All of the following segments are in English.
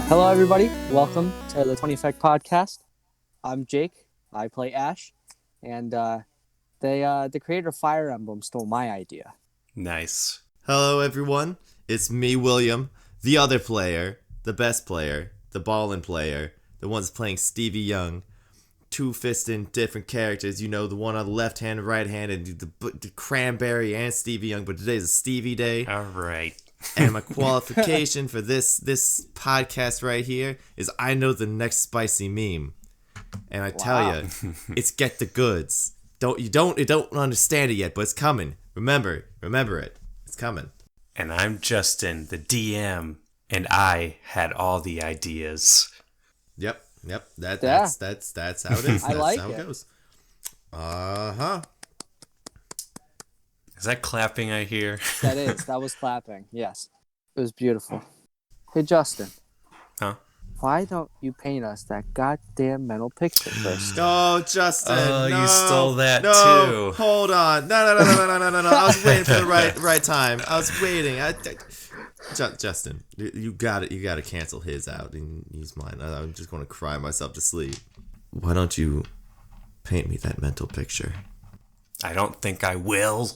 Hello, everybody. Welcome to the 20 Effect Podcast. I'm Jake. I play Ashe, and the creator of Fire Emblem stole my idea. Nice. Hello, everyone. It's me, William, the other player, the best player, the ballin' player, the one's playing Stevie Young. Two-fisting different characters, you know, the one on the left hand and right hand, and the Cranberry and Stevie Young, but today's a Stevie day. All right. And my qualification for this podcast right here is I know the next spicy meme. And I tell you, it's get the goods. You don't understand it yet, but it's coming. Remember it. It's coming. And I'm Justin, the DM, and I had all the ideas. Yep. That's how it is. That's I like how it. it goes. Uh-huh. Is that clapping I hear? That was clapping. Yes. It was beautiful. Hey, Justin. Huh? Why don't you paint us that goddamn mental picture first? No, Justin. Oh, no, you stole that no, too. Hold on. No. I was waiting for the right time. I was waiting. Justin, you got it. You got to cancel his out and use mine. I'm just going to cry myself to sleep. Why don't you paint me that mental picture? I don't think I will.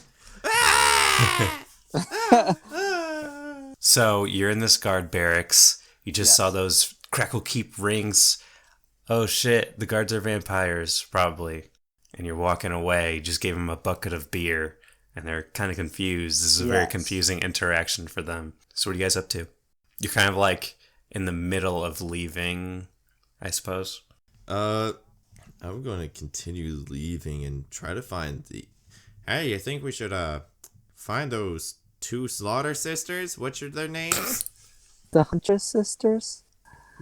So you're in this guard barracks. You just saw those Crackle Keep rings. Oh shit, the guards are vampires, probably. And you're walking away. You just gave them a bucket of beer. And they're kind of confused. This is a very confusing interaction for them. So what are you guys up to? You're kind of like in the middle of leaving, I suppose. I'm going to continue leaving and try to find the... Hey, I think we should find those two Slaughter sisters. What's their names? The Huntress sisters?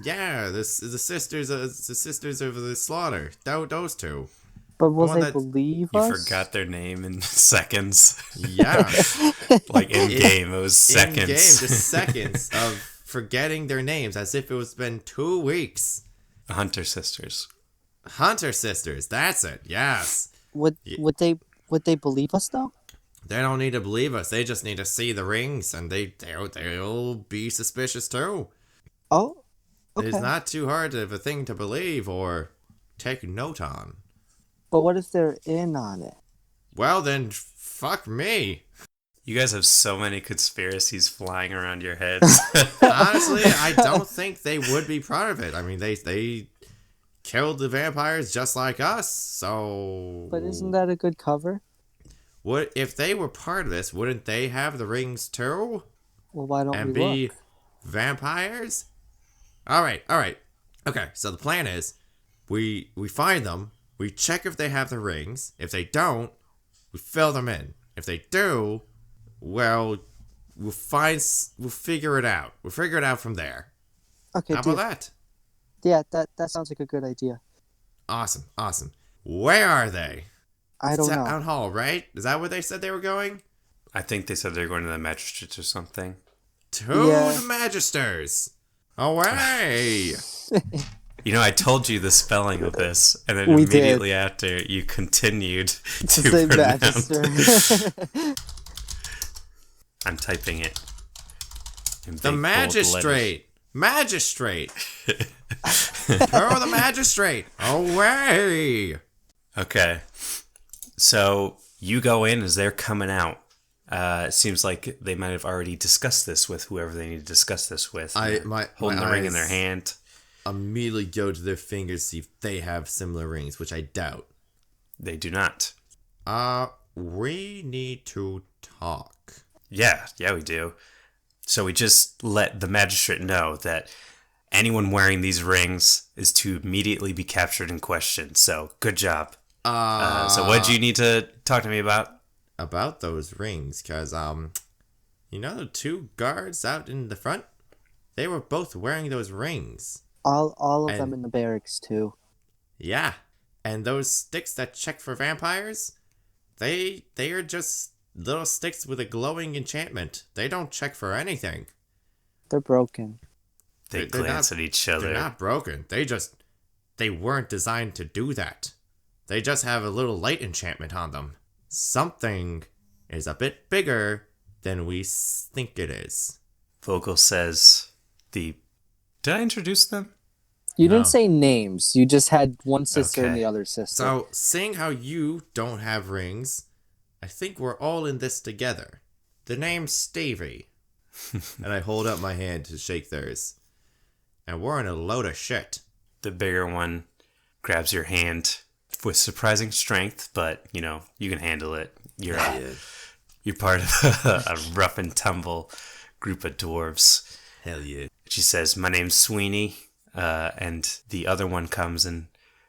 Yeah, the sisters of the Slaughter. Those two. But will they believe You us? forgot their name in seconds. Yeah. Like in game, it was seconds. In game, just seconds of forgetting their names as if it was been 2 weeks. The Hunter sisters. Hunter sisters, that's it. Yes. Would they believe us though? They don't need to believe us. They just need to see the rings, and they'll be suspicious too. Oh, okay. It's not too hard of a thing to believe or take note on. But what if they're in on it? Well, then, fuck me. You guys have so many conspiracies flying around your heads. Honestly, I don't think they would be part of it. I mean, they killed the vampires just like us, so... But isn't that a good cover? What if they were part of this? Wouldn't they have the rings too? Well, why don't And we be look? vampires? All right. Okay, so the plan is, we find them, we check if they have the rings. If they don't, we fill them in. If they do, well, we'll figure it out. We'll figure it out from there. Okay, How about that? Yeah, that sounds like a good idea. Awesome. Where are they? I don't know. Town hall, right? Is that where they said they were going? I think they said they're going to the magistrates or something. To the Magisters. Away! You know, I told you the spelling of this, and then We immediately after, you continued to say pronounce Magister. it. I'm typing it. In The big, magistrate. Magistrate. The magistrate. Away. Okay. So you go in as they're coming out. It seems like they might have already discussed this with whoever they need to discuss this with. Holding the ring in their hand. Immediately go to their fingers, see if they have similar rings, which I doubt. They do not. We need to talk. Yeah, we do. So we just let the magistrate know that anyone wearing these rings is to immediately be captured and questioned. So good job. So what do you need to talk to me about? About those rings, because, you know the two guards out in the front? They were both wearing those rings. All of them in the barracks too. Yeah. And those sticks that check for vampires, they are just little sticks with a glowing enchantment. They don't check for anything. They're broken. They glance at each other. They're not broken. They weren't designed to do that. They just have a little light enchantment on them. Something is a bit bigger than we think it is. Vogel says the Did I introduce them? You No. didn't say names. You just had one sister and Okay. the other sister. So, seeing how you don't have rings, I think we're all in this together. The name's Stevie. And I hold up my hand to shake theirs. And we're in a load of shit. The bigger one grabs your hand with surprising strength, but, you know, you can handle it. You're part of a rough and tumble group of dwarves. Hell yeah. She says, "My name's Sweeney," and the other one comes and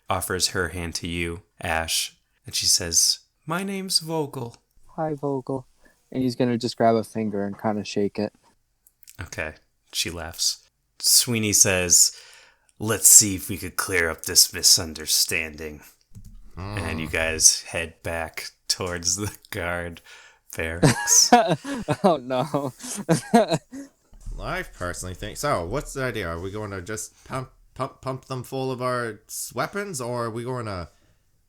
offers her hand to you, Ashe, and she says, "My name's Vogel." Hi, Vogel. And he's going to just grab a finger and kind of shake it. Okay, she laughs. Sweeney says, "Let's see if we could clear up this misunderstanding." And you guys head back towards the guard barracks. Oh, no. I personally think so. What's the idea? Are we going to just pump them full of our weapons, or are we going to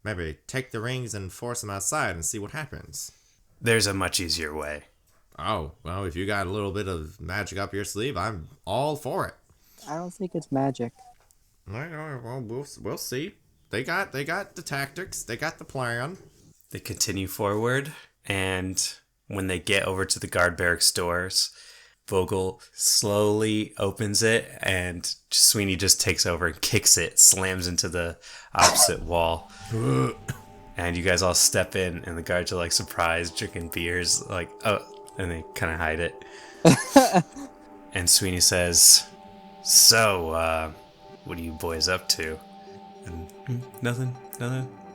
maybe take the rings and force them outside and see what happens? There's a much easier way. Oh, well, if you got a little bit of magic up your sleeve, I'm all for it. I don't think it's magic. All right, well, we'll see. They got the tactics. They got the plan. They continue forward, and when they get over to the guard barracks doors, Vogel slowly opens it, and Sweeney just takes over and kicks it, slams into the opposite wall. And you guys all step in, and the guards are like surprised, drinking beers, like, oh, and they kind of hide it. And Sweeney says, "So, what are you boys up to?" And nothing.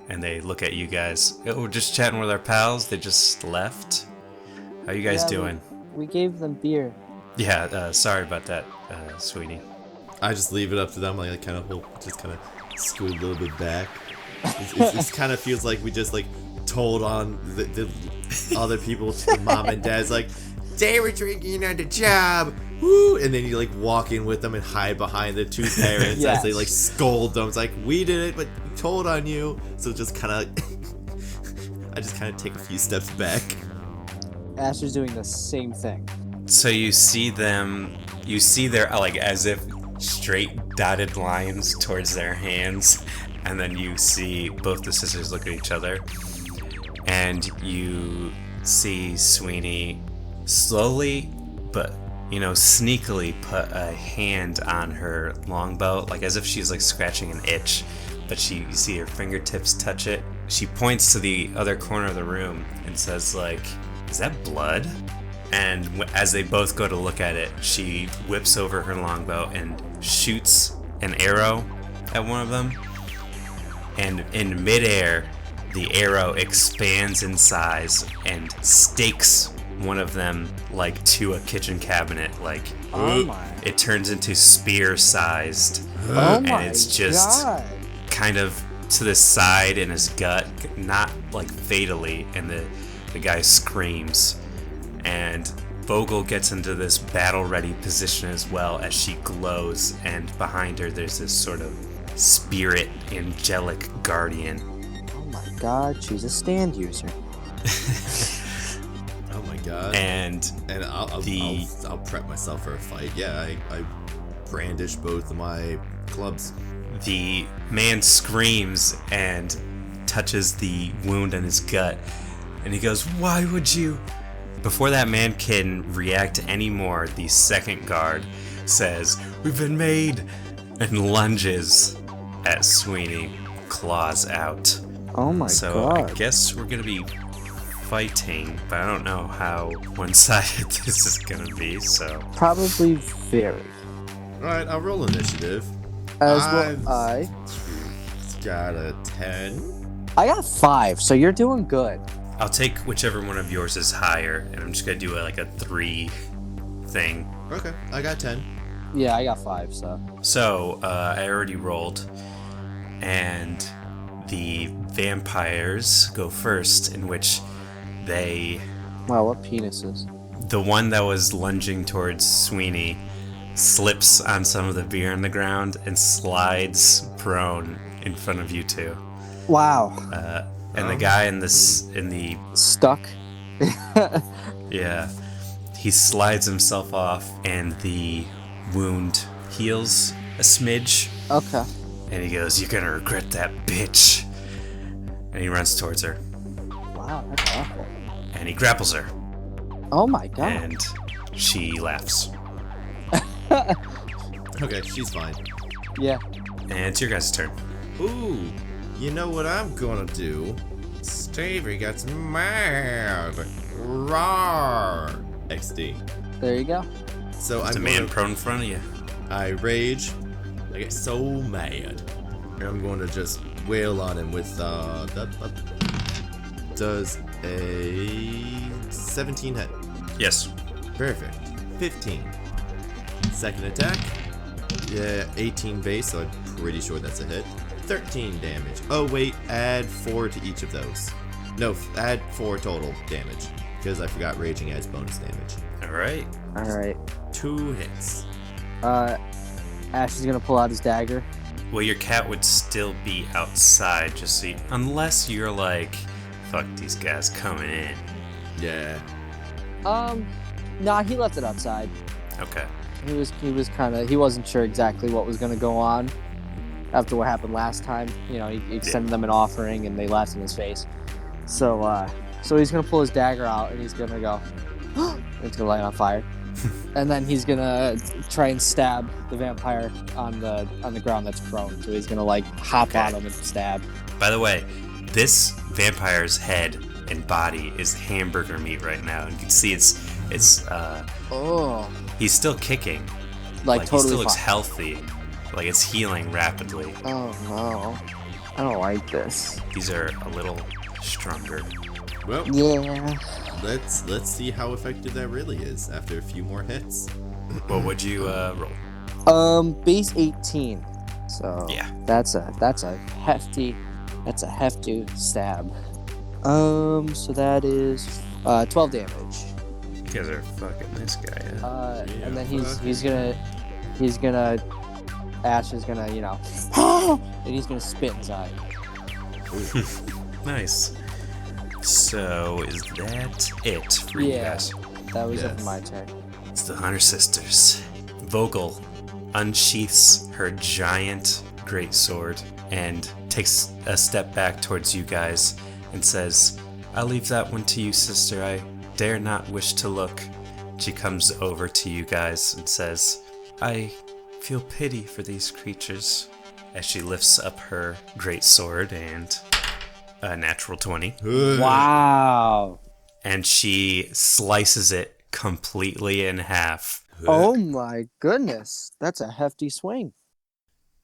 And they look at you guys. "Oh, we're just chatting with our pals. They just left. How you guys doing?" We gave them beer. Yeah, sorry about that, Sweeney. I just leave it up to them. Like, kind of scoot a little bit back. It kind of feels like we just like told on the other people, to mom and dad's, like, they were drinking on the job. Woo! And then you like walk in with them and hide behind the two parents Yes. as they like scold them. It's like, we did it, but we told on you. So just kind of, I just kind of take a few steps back. Ash is doing the same thing. So you see their, like, as if straight dotted lines towards their hands, and then you see both the sisters look at each other, and you see Sweeney slowly, but, you know, sneakily put a hand on her longbow, like as if she's like scratching an itch, but you see her fingertips touch it. She points to the other corner of the room and says, like, "Is that blood?" And as they both go to look at it, she whips over her longbow and shoots an arrow at one of them. And in midair, the arrow expands in size and stakes one of them like to a kitchen cabinet. Like, Oh my. it turns into spear-sized, Oh and my it's just God. kind of to the side in his gut, not like fatally, and the guy screams. And Vogel gets into this battle-ready position as well as she glows, and behind her there's this sort of spirit, angelic guardian. Oh my God, she's a stand user. Oh my god. And I'll prep myself for a fight. Yeah, I brandish both of my clubs. the man screams and touches the wound in his gut, and he goes, "Why would you?" Before that man can react anymore, the second guard says, "We've been made," and lunges at Sweeney, claws out. Oh my So God. I guess we're gonna be fighting, but I don't know how one-sided this is gonna be, so... Probably very. Alright, I'll roll initiative. As I've- well, I Got a 10. got 5, so you're doing good. I'll take whichever one of yours is higher, and I'm just gonna do like a 3 thing. Okay, I got 10. Yeah, I got 5, so. So, I already rolled, and the vampires go first, in which they... Wow, what penises. The one that was lunging towards Sweeney slips on some of the beer on the ground and slides prone in front of you two. Wow. And the guy in the Stuck. yeah, he slides himself off, and the wound heals a smidge, Okay. and he goes, "You're gonna regret that, bitch." And he runs towards her, Wow, that's awful. and he grapples her, Oh my god. and she laughs. Okay, she's fine. Yeah. And it's your guys' turn. Ooh, you know what I'm gonna do? Stevie gets mad. Roar. XD. There you go. So There's a I'm man gonna, prone in front of you. I rage. I get so mad. And I'm going to just wail on him with does a 17 hit. Yes. Perfect. 15. Second attack. Yeah, 18 base, so I'm pretty sure that's a hit. 13 damage. Oh wait, add 4 to each of those. No, add 4 total damage. Because I forgot raging adds bonus damage. All right. All right. 2 hits. Ash is gonna pull out his dagger. Well, your cat would still be outside, just so unless you're like, fuck these guys coming in. Yeah. Nah, he left it outside. Okay. He wasn't sure exactly what was gonna go on after what happened last time. You know, he extended them an offering and they laughed in his face. So he's gonna pull his dagger out and he's gonna go, and it's gonna light on fire. And then he's gonna try and stab the vampire on the ground that's prone. So he's gonna like hop on him and stab. By the way, this vampire's head and body is hamburger meat right now. You can see it's he's still kicking. Like he totally still looks fine. healthy. Like it's healing rapidly. Oh no, I don't like this. These are a little stronger. Well, Yeah. let's see how effective that really is after a few more hits. What would you roll? Base 18. So Yeah. that's a hefty stab. So that is 12 damage. You guys are fucking this guy up. And then he's gonna Ash is gonna, you know, and he's gonna spit inside. Nice. So is that it for you guys? That was it Yes. for my turn. It's the Hunter Sisters. Vogel unsheaths her giant greatsword and takes a step back towards you guys and says, "I'll leave that one to you, sister. I dare not wish to look." She comes over to you guys and says, "I feel pity for these creatures," as she lifts up her greatsword and a natural 20. Wow. And she slices it completely in half. Oh my goodness. That's a hefty swing.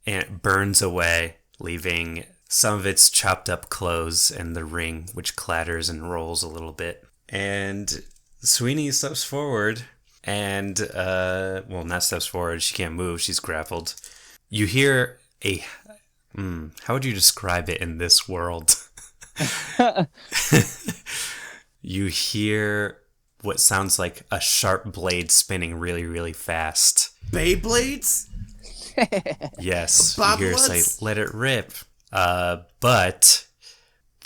And it burns away, leaving some of its chopped up clothes and the ring, which clatters and rolls a little bit. And Sweeney steps forward and, not steps forward. She can't move. She's grappled. You hear how would you describe it in this world? You hear what sounds like a sharp blade spinning really, really fast. Beyblades? Yes, you Bob hear it Woods? say, "Let it rip." But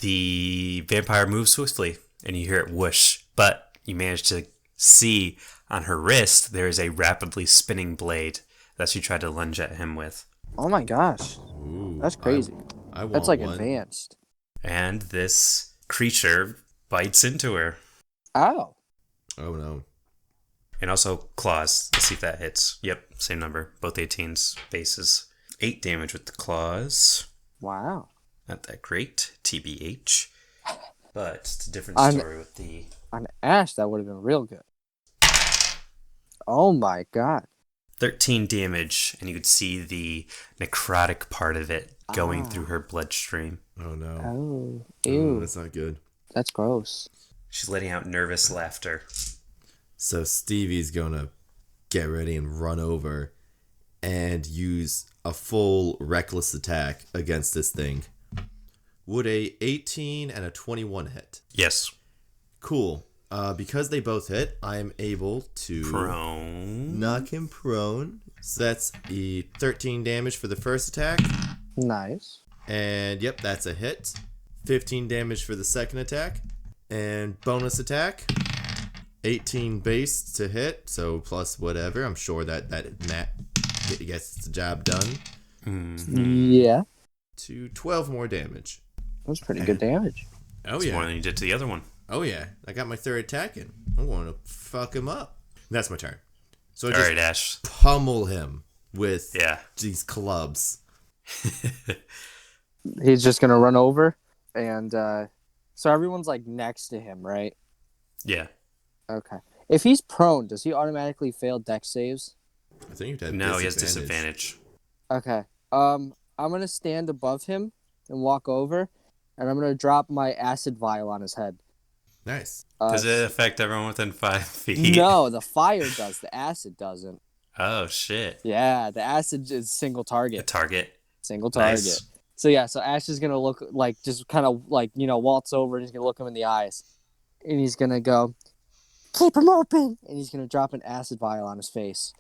the vampire moves swiftly, and you hear it whoosh. But you manage to see on her wrist there is a rapidly spinning blade that she tried to lunge at him with. Oh my gosh. Ooh, That's crazy. I want That's like one. advanced. And this creature bites into her. Ow. Oh no. And also claws. Let's see if that hits. Yep, same number. Both 18s bases. 8 damage with the claws. Wow. Not that great, TBH. But it's a different On- story with the... On Ash, that would have been real good. Oh my god. 13 damage, and you could see the necrotic part of it going through her bloodstream. Oh no. Oh. Oh, Ew. that's not good. That's gross. She's letting out nervous laughter. So Stevie's gonna get ready and run over and use a full reckless attack against this thing. Would a 18 and a 21 hit? Yes. Cool. Because they both hit, I'm able to Prone. knock him prone. So that's a 13 damage for the first attack. Nice. And yep, that's a hit. 15 damage for the second attack. And bonus attack. 18 base to hit, so plus whatever. I'm sure that gets the job done. Yeah. To 12 more damage. That was pretty good damage. Oh, It's yeah. more than you did to the other one. Oh, yeah. I got my third attack in. I'm going to fuck him up. That's my turn. So I All just right, Ash. pummel him with Yeah. these clubs. He's just gonna run over, and so everyone's like next to him, right? Yeah. Okay. If he's prone, does he automatically fail dex saves? I think you'd have No, he has disadvantage. Okay. I'm gonna stand above him and walk over, and I'm gonna drop my acid vial on his head. Nice. Does it affect everyone within 5 feet? No, the fire does. The acid doesn't. Oh, shit. Yeah, the acid is single A target. target. Single target. Nice. So yeah, so Ashe is gonna look like just kind of like waltz over and he's gonna look him in the eyes, and he's gonna go, "Keep him open," and he's gonna drop an acid vial on his face.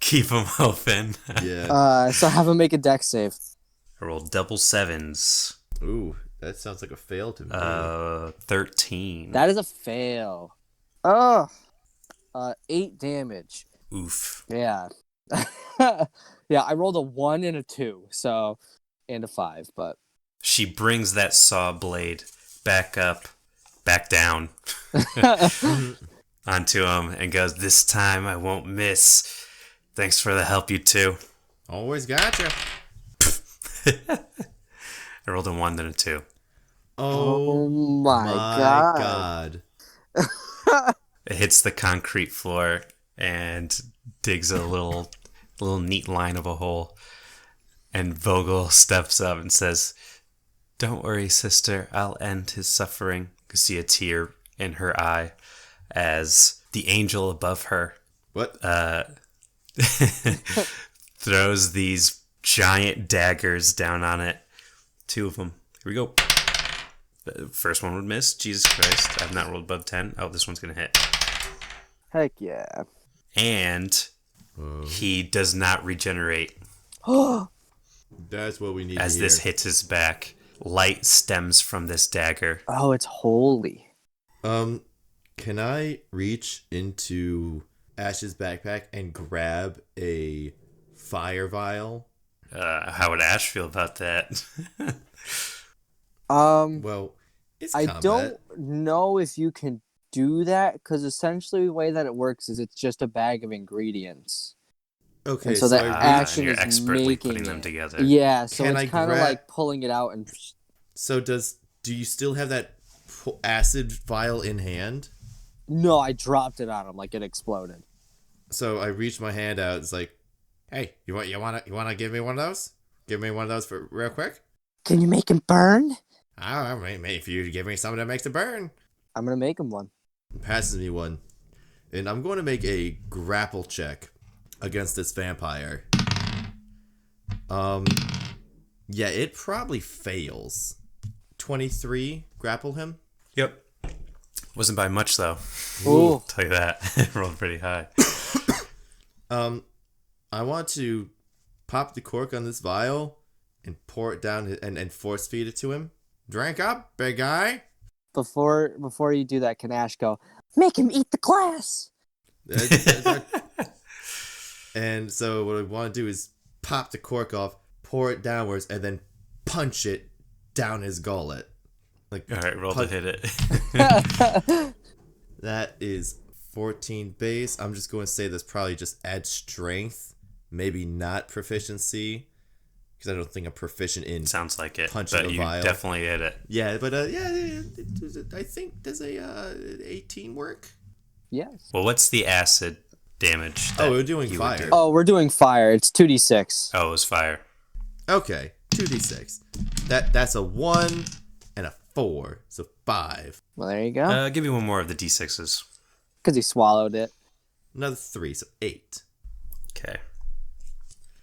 Keep him open. Yeah. So have him make a dex save. I rolled double sevens. Ooh, that sounds like a fail to me. 13. That is a fail. Oh, 8 damage. Oof. Yeah. Yeah, I rolled a 1 and a 2, so and a 5, but She brings that saw blade back down onto him and goes, "This time I won't miss. Thanks for the help, you two." Always gotcha. I rolled a 1 then a 2. oh My god. It hits the concrete floor and digs a little neat line of a hole. And Vogel steps up and says, "Don't worry, sister. I'll end his suffering." You can see a tear in her eye as the angel above her What? throws these giant daggers down on it. 2 of them. Here we go. The first one would miss. Jesus Christ. I've not rolled above 10. Oh, this one's going to hit. Heck yeah. And he does not regenerate. That's what we need As to this hear. hits his back. Light stems from this dagger. Oh, it's holy. Can I reach into Ash's backpack and grab a fire vial? How would Ashe feel about that? Well, it's I combat. don't know if you can do that because essentially the way that it works is it's just a bag of ingredients. Okay, And so that I reach- action and you're is expertly making putting them it. together. Yeah, so Can I it's kind of grab- like pulling it out and. So do you still have that acid vial in hand? No, I dropped it on him like it exploded. So I reached my hand out. It's like, hey, you want to give me one of those? Give me one of those for real quick. Can you make him burn? I don't know, maybe if you give me something that makes it burn. I'm gonna make him one. Passes me one, and I'm going to make a grapple check against this vampire. Yeah, it probably fails. 23, grapple him. Yep. Wasn't by much, though. Ooh. I'll tell you that. Rolled pretty high. I want to pop the cork on this vial and pour it down and force feed it to him. Drink up, big guy. Before you do that, can Ashe go? Make him eat the glass. And so what I want to do is pop the cork off, pour it downwards, and then punch it down his gullet. Like, All right, roll to hit it. that is 14 base. I'm just going to say this probably just adds strength, maybe not proficiency, because I don't think I'm proficient in. Sounds like it, Punching but a you vial. definitely hit it. Yeah, but I think does a 18 work? Yes. Well, what's the acid damage? Oh, that we're doing you would fire. do? Oh, we're doing fire. It's 2d6. Oh, it was fire. Okay, 2d6. That's a 1 and a 4, so 5. Well, there you go. Give me one more of the d6s. Because he swallowed it. Another 3, so 8. Okay.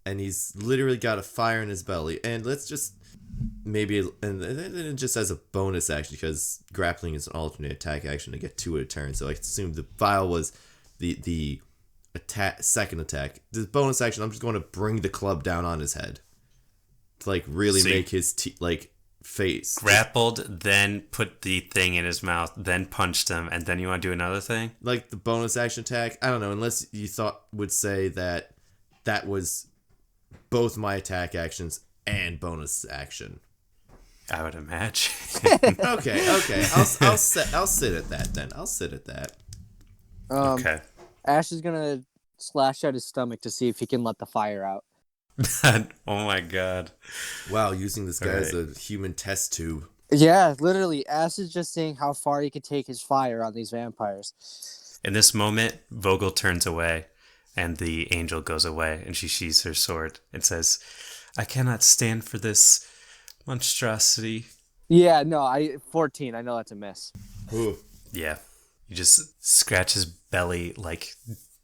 And he's literally got a fire in his belly. And let's just maybe, and then just as a bonus action, because grappling is an alternate attack action to get 2 at a turn. So I assume the vial was the attack, second attack. The bonus action, I'm just going to bring the club down on his head to like really See. make his face. Grappled, then put the thing in his mouth, then punched him, and then you want to do another thing? Like the bonus action attack. I don't know, unless you would say that was both my attack actions and bonus action. I would imagine. Okay. I'll sit at that then. I'll sit at that. Okay. Ashe is gonna slash at his stomach to see if he can let the fire out. Oh my god. Wow, using this guy as Alright. a human test tube. Yeah, literally, Ashe is just seeing how far he can take his fire on these vampires. In this moment, Vogel turns away, and the angel goes away, and she sheathes her sword and says, I cannot stand for this monstrosity. Yeah, no, 14. I know that's a miss. Ooh. Yeah. You just scratch his belly, like,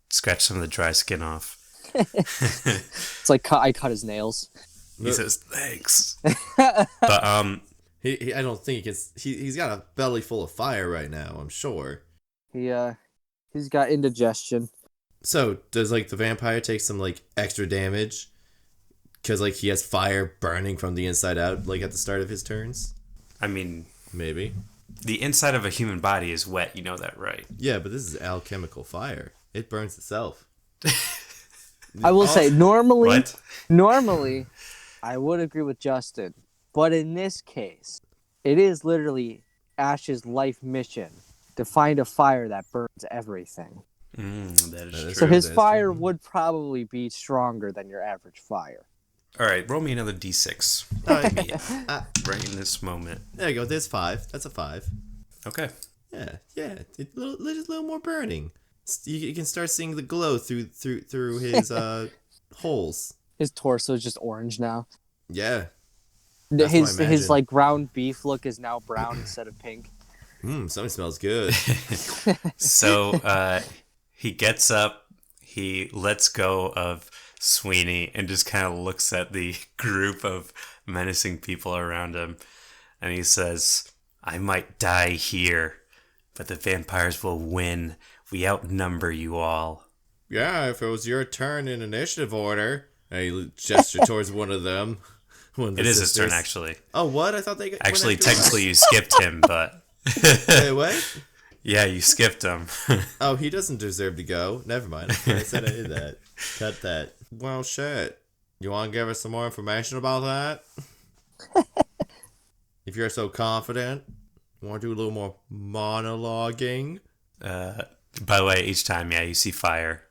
scratch some of the dry skin off. It's like I cut his nails. He says, thanks. But, I don't think he can. He's got a belly full of fire right now, I'm sure. He's got indigestion. So, does, like, the vampire take some, like, extra damage? Because, like, he has fire burning from the inside out, like, at the start of his turns? I mean, Maybe. the inside of a human body is wet. You know that, right? Yeah, but this is alchemical fire. It burns itself. I will say, normally, What? I would agree with Justin. But in this case, it is literally Ashe's life mission to find a fire that burns everything. That is true. So his That's fire true. would probably be stronger than your average fire. All right, roll me another d6. Right in this moment. There you go. There's 5. That's a 5. Okay. Yeah. Just a little more burning. You can start seeing the glow through his holes. His torso is just orange now. Yeah. That's what I His imagine. like ground beef look is now brown instead of pink. Something smells good. So he gets up, he lets go of Sweeney, and just kind of looks at the group of menacing people around him, and he says, I might die here, but the vampires will win. We outnumber you all. Yeah, if it was your turn in initiative order. And he gesture towards one of them. It is his turn, actually. Oh, what? I thought they got... Actually, technically you skipped him, but... Wait, what? Yeah, you skipped him. Oh, he doesn't deserve to go. Never mind. I said I did that. Cut that. Well, shit. You want to give us some more information about that? If you're so confident, you want to do a little more monologuing? By the way, each time, yeah, you see fire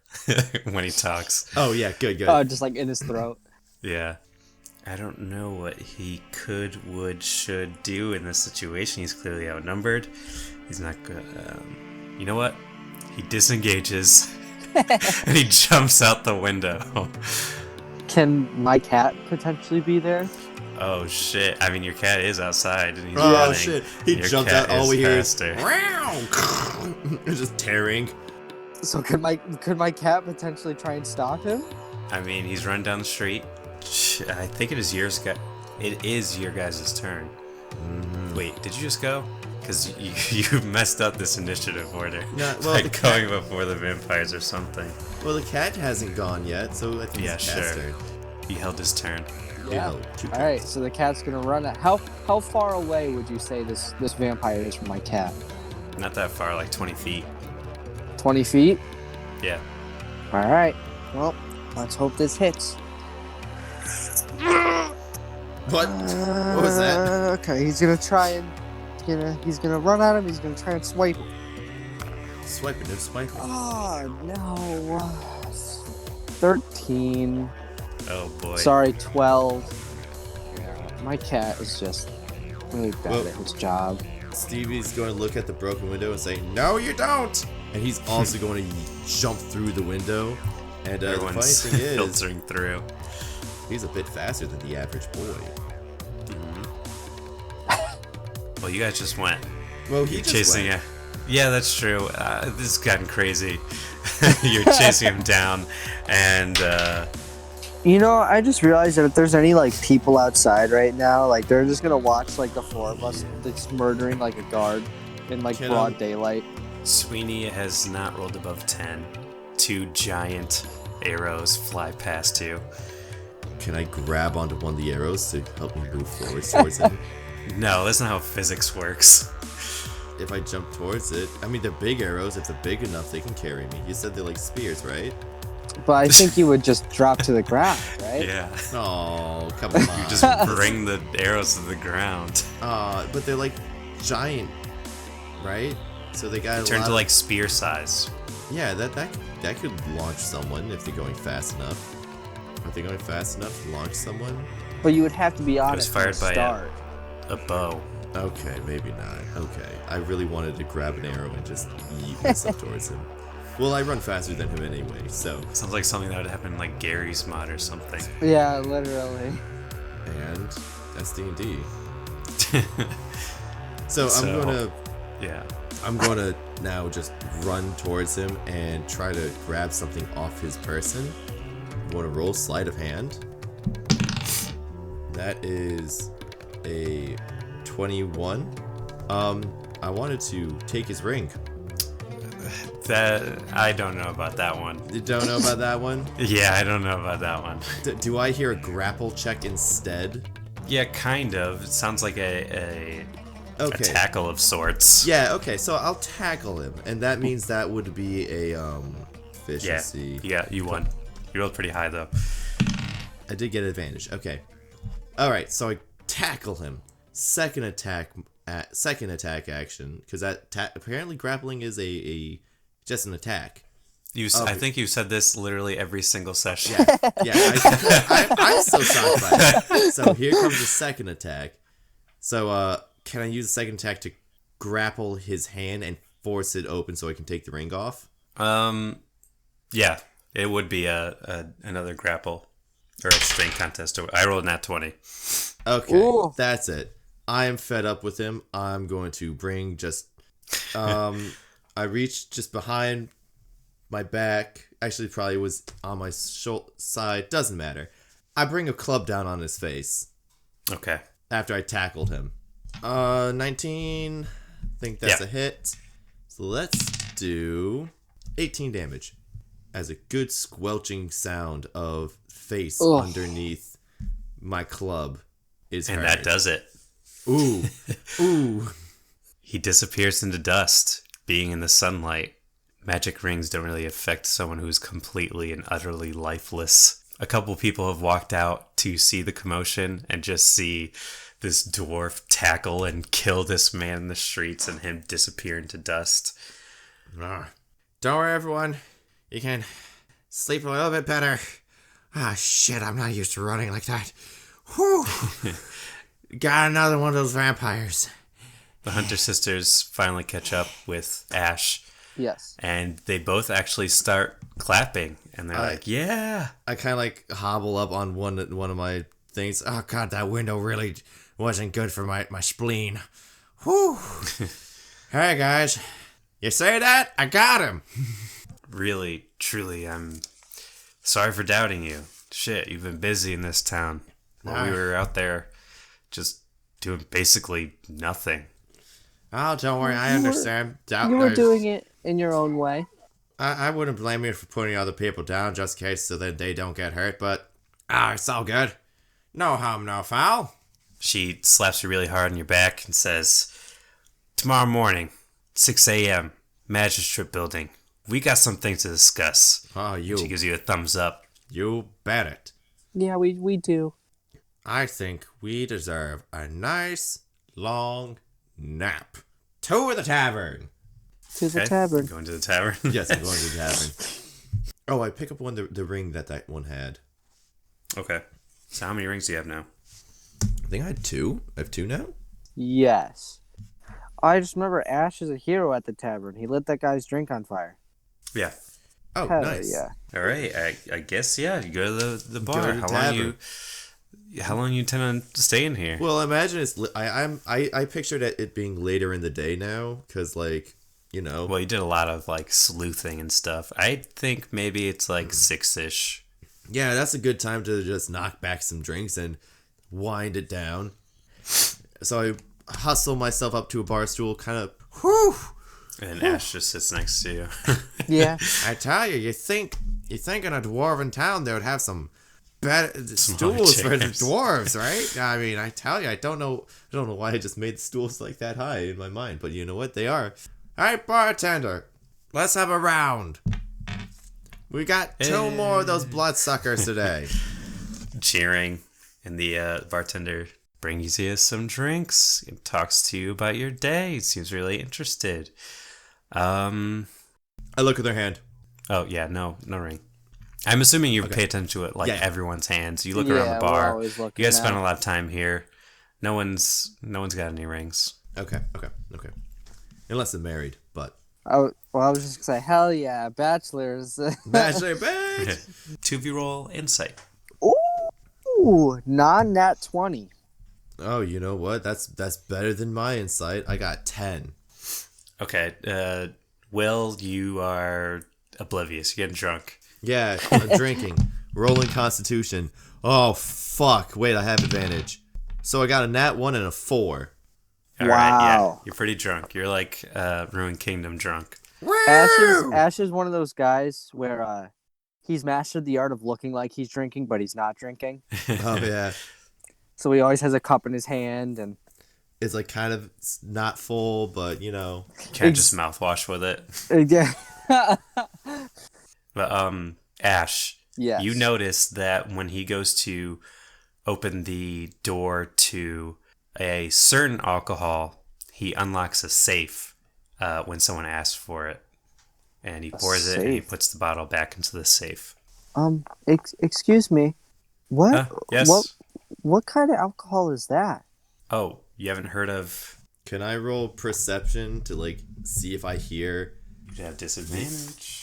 when he talks. Oh, yeah, good. Oh, just like in his throat. Yeah. I don't know what he could, would, should do in this situation. He's clearly outnumbered. He's not good. You know what? He disengages and he jumps out the window. Can my cat potentially be there? Oh shit! I mean, your cat is outside and he's Oh, running. shit. He Your jumped cat out. All is we hear is... faster. It's just tearing. So could my cat potentially try and stop him? I mean, he's running down the street. I think it is your guys' turn. Wait, did you just go? Because you messed up this initiative order. No, well, like going before the vampires or something. Well, the cat hasn't gone yet, so I think Yeah, it's the cat's sure. turn. He held his turn. Yeah. Oh, two All right, turns. so the cat's gonna run. How far away would you say this vampire is from my cat? Not that far, like 20 feet. 20 feet. Yeah. All right. Well, let's hope this hits. What? What was that? Okay, he's gonna try and he's gonna run at him. He's gonna try and swipe him. Swiping, no swiping. Oh no. 13. Oh boy. Sorry, 12. Yeah, my cat is just really bad Well- at his job. Stevie's going to look at the broken window and say, "No, you don't!" And he's also going to jump through the window. And the funny Everyone's thing is, filtering through. he's a bit faster than the average boy. Well, you guys just went. Well, he just Chasing went. it. Yeah, that's true. This has gotten crazy. You're chasing him down, and You know, I just realized that if there's any like people outside right now, like they're just gonna watch like the four of us just murdering like a guard in like Can, broad daylight. Sweeney has not rolled above 10. 2 giant arrows fly past you. Can I grab onto one of the arrows to help me move forward towards him? No, that's not how physics works. If I jump towards it, I mean, they're big arrows. If they're big enough, they can carry me. You said they're like spears, right? But I think you would just drop to the ground, right? Yeah. Oh, come on. You just bring the arrows to the ground. But they're like giant, right? So they got Turn to like spear size. Yeah, that could launch someone if they're going fast enough. Are they going fast enough to launch someone? But you would have to be on It was it from the fired by start. a bow. Okay, maybe not. Okay. I really wanted to grab an arrow and just yeet myself towards him. Well, I run faster than him anyway, so. Sounds like something that would happen in like Gary's mod or something. Yeah, literally. And that's D&D. So I'm gonna now just run towards him and try to grab something off his person. Want to roll sleight of hand? That is a 21. I wanted to take his ring. That I don't know about that one. You don't know about that one? Yeah, I don't know about that one. Do I hear a grapple check instead? Yeah, kind of. It sounds like a Okay. tackle of sorts. Yeah, okay, so I'll tackle him, and that means that would be a efficiency. Yeah, you won. You rolled pretty high though. I did get advantage. Okay. Alright, so I tackle him. Second attack action, because apparently grappling is a just an attack. I think you said this literally every single session. Yeah, I'm so shocked by that. So here comes the second attack. So can I use the second attack to grapple his hand and force it open so I can take the ring off? Yeah, it would be another grapple or a strength contest. I rolled a nat 20. Okay, Ooh. That's it. I am fed up with him. I'm going to bring just I reached just behind my back. Actually, probably was on my side. Doesn't matter. I bring a club down on his face. Okay. After I tackled him. 19. I think that's a hit. So let's do 18 damage. As a good squelching sound of face underneath my club is heard. And that does it. Ooh. Ooh. He disappears into dust, being in the sunlight. Magic rings don't really affect someone who's completely and utterly lifeless. A couple people have walked out to see the commotion and just see this dwarf tackle and kill this man in the streets and him disappear into dust. Don't worry, everyone. You can sleep a little bit better. Shit, I'm not used to running like that. Whew. Got another one of those vampires. The Hunter sisters finally catch up with Ashe. Yes. And they both actually start clapping. And they're like, yeah. I kind of like hobble up on one of my things. Oh, God, that window really wasn't good for my spleen. Whew. Hey, guys. You say that? I got him. Really, truly, I'm sorry for doubting you. Shit, you've been busy in this town. While we were out there just doing basically nothing. Oh, don't worry. I understand. You were doing it in your own way. I wouldn't blame you for putting other people down just in case so that they don't get hurt, but it's all good. No harm, no foul. She slaps you really hard on your back and says, tomorrow morning, 6 a.m., Magistrate Building. We got some things to discuss. She gives you a thumbs up. You bet it. Yeah, we do. I think we deserve a nice, long nap. To the tavern. To the tavern. Going to the tavern? Yes, I'm going to the tavern. Oh, I pick up the ring that one had. Okay. So how many rings do you have now? I think I had 2. I have 2 now? Yes. I just remember Ashe is a hero at the tavern. He lit that guy's drink on fire. Yeah. Oh, Hell nice. Yeah. All right. I guess, yeah, you go to the bar. Go to the How long you intend on staying here? Well, imagine it's... I pictured it being later in the day now, because, like, you know... Well, you did a lot of, like, sleuthing and stuff. I think maybe it's, like, 6-ish. Yeah, that's a good time to just knock back some drinks and wind it down. So I hustle myself up to a bar stool, kind of... Whew! And Ashe just sits next to you. Yeah. I tell you, you think in a dwarven town they would have some better stools for the dwarves, right? I mean, I tell you, I don't know why I just made stools like that high in my mind, but you know what? They are. All right, bartender, let's have a round. We got two more of those bloodsuckers today. Cheering, and the bartender brings you some drinks and talks to you about your day. Seems really interested. I look at their hand. Oh yeah, no ring. I'm assuming you pay attention to it like everyone's hands. You look around the we're bar. always looking You guys spend now. a lot of time here. No one's got any rings. Okay. Unless they're married, but. I was just gonna say, hell yeah, bachelors. Bachelor bitch! 2v roll insight. Ooh, non-nat 20. Oh, you know what? That's better than my insight. I got 10. Okay, Will, you are oblivious. You're getting drunk. Yeah, I'm drinking. Rolling Constitution. Oh, fuck. Wait, I have advantage. So I got a nat 1 and a 4. All right, yeah. Wow. You're pretty drunk. You're like Ruined Kingdom drunk. Ash is one of those guys where he's mastered the art of looking like he's drinking, but he's not drinking. Oh, yeah. So he always has a cup in his hand, and It's like kind of not full, but You can't just mouthwash with it. yeah. But Ash, Yes. you notice that when he goes to open the door to a certain alcohol, he unlocks a safe when someone asks for it. And he pours it and he safe? puts the bottle back into the safe. Excuse me. What? Yes? What kind of alcohol is that? Oh, you haven't heard of... Can I roll perception to like see if I hear? You have disadvantage.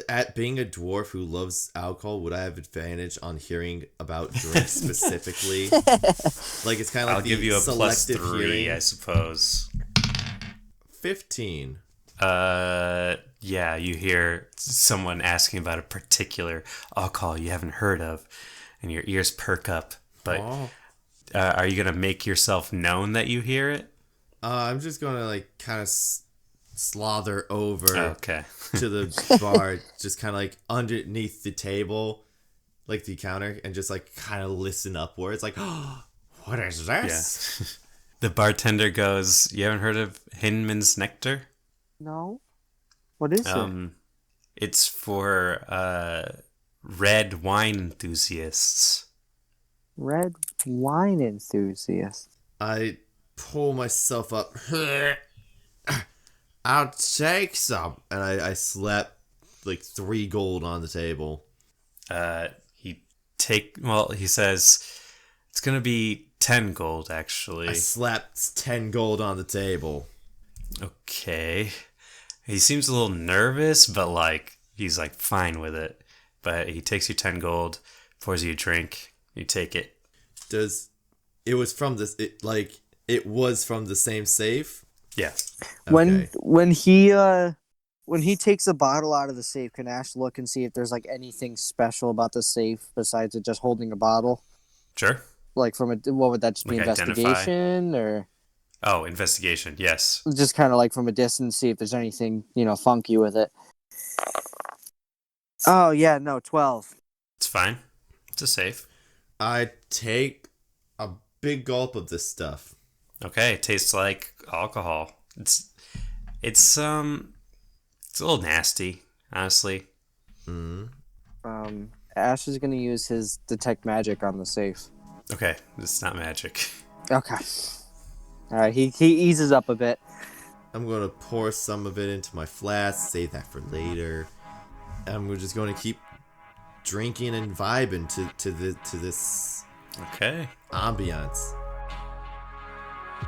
At being a dwarf who loves alcohol, would I have advantage on hearing about drinks specifically? Like it's kind of like I'll give you a plus selective 3, hearing. I suppose. 15. Yeah, you hear someone asking about a particular alcohol you haven't heard of, and your ears perk up. But are you gonna make yourself known that you hear it? I'm just gonna like kind of slaughter over Okay. to the bar, just kind of like underneath the table, like the counter, and just like kind of listen upwards, like, oh, what is this? Yeah. The bartender goes, "You haven't heard of Hinman's Nectar? No. What is it? It's for red wine enthusiasts." Red wine enthusiast. I pull myself up. I'll take some, and I slap like 3 gold on the table. He says it's gonna be 10 gold actually. I slapped 10 gold on the table. Okay. He seems a little nervous, but like he's like fine with it. But he takes you 10 gold, pours you a drink, you take it. It was from the same safe? Yeah. Okay. When he takes a bottle out of the safe, can Ash look and see if there's like anything special about the safe besides it just holding a bottle? Sure. Like what would that just be, Like investigation or Oh, investigation. Yes. just kind of like from a distance, see if there's anything funky with it? Oh yeah, no, 12. It's fine. It's a safe. I take a big gulp of this stuff. Okay, it tastes like alcohol. It's a little nasty, honestly. Ash is gonna use his detect magic on the safe. Okay, it's not magic. Okay. All right, he eases up a bit. I'm going to pour some of it into my flask, save that for later. And we're just going to keep drinking and vibing to this Okay. ambiance.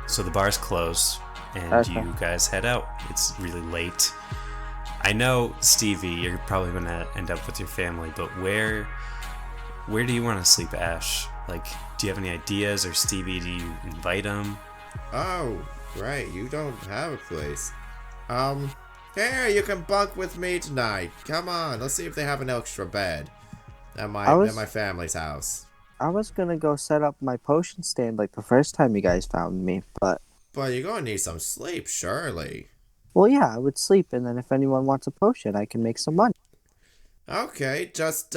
So the bar's closed, and Okay. you guys head out. It's really late. I know, Stevie, you're probably going to end up with your family, but where do you want to sleep, Ash? Like, do you have any ideas, or Stevie, do you invite him? Oh, right, you don't have a place. Here, you can bunk with me tonight. Come on, let's see if they have an extra bed at my family's house. I was gonna go set up my potion stand like the first time you guys found me, but But you're gonna need some sleep, surely. well, yeah, I would sleep, and then if anyone wants a potion, I can make some money. Okay, just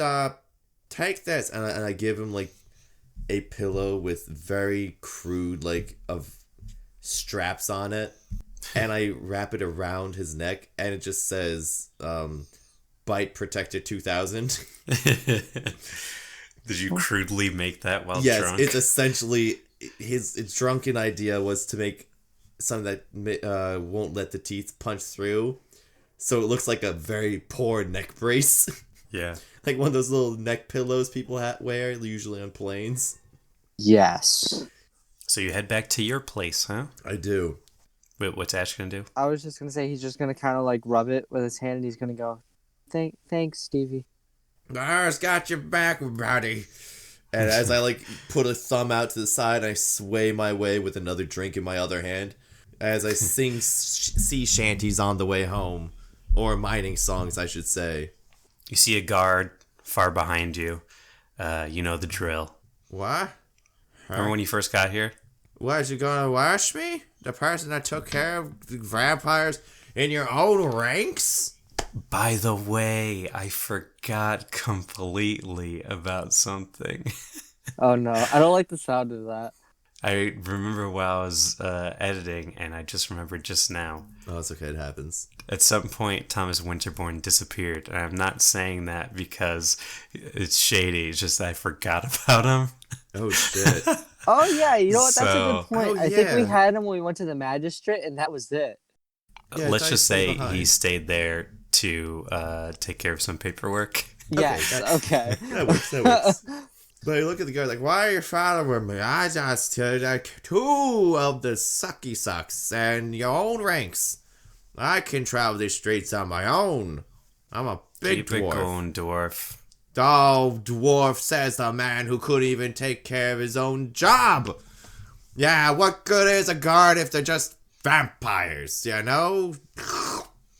take this, and I give him like a pillow with very crude of straps on it, and I wrap it around his neck, and it just says Bite Protector 2000. Did you crudely make that while Yes, drunk? it's essentially his drunken idea was to make something that won't let the teeth punch through, so it looks like a very poor neck brace. Yeah. Like one of those little neck pillows people wear, usually on planes. Yes. So you head back to your place, huh? I do. Wait, what's Ash gonna do? I was just gonna say he's just gonna kind of like rub it with his hand, and he's gonna go, Thanks, Stevie." I've got your back, buddy. And as I like put a thumb out to the side, I sway my way with another drink in my other hand as I sing sea shanties on the way home, or mining songs, I should say. You see a guard far behind you. You know the drill. What? Remember when you first got here? What, you gonna wash me? The person that took care of the vampires in your own ranks? By the way, I forgot completely about something. Oh no, I don't like the sound of that. I remember while I was editing, and I just remembered just now. Oh, it's okay, it happens. At some point, Thomas Winterbourne disappeared, and I'm not saying that because it's shady. It's just that I forgot about him. Oh, shit. Oh yeah, you know what? That's a So- good point. Oh, I think we yeah. had him when we went to the magistrate, and that was it. Yeah, I Let's thought just he stayed say behind. he stayed there to take care of some paperwork. Yes. that's- Okay. That works. But you look at the guy like, why are you following me? I just two of the sucky sucks and your own ranks. I can travel these streets on my own. I'm a big Keep it dwarf. going, dwarf. Oh, dwarf, says the man who couldn't even take care of his own job. Yeah, what good is a guard if they're just vampires, you know?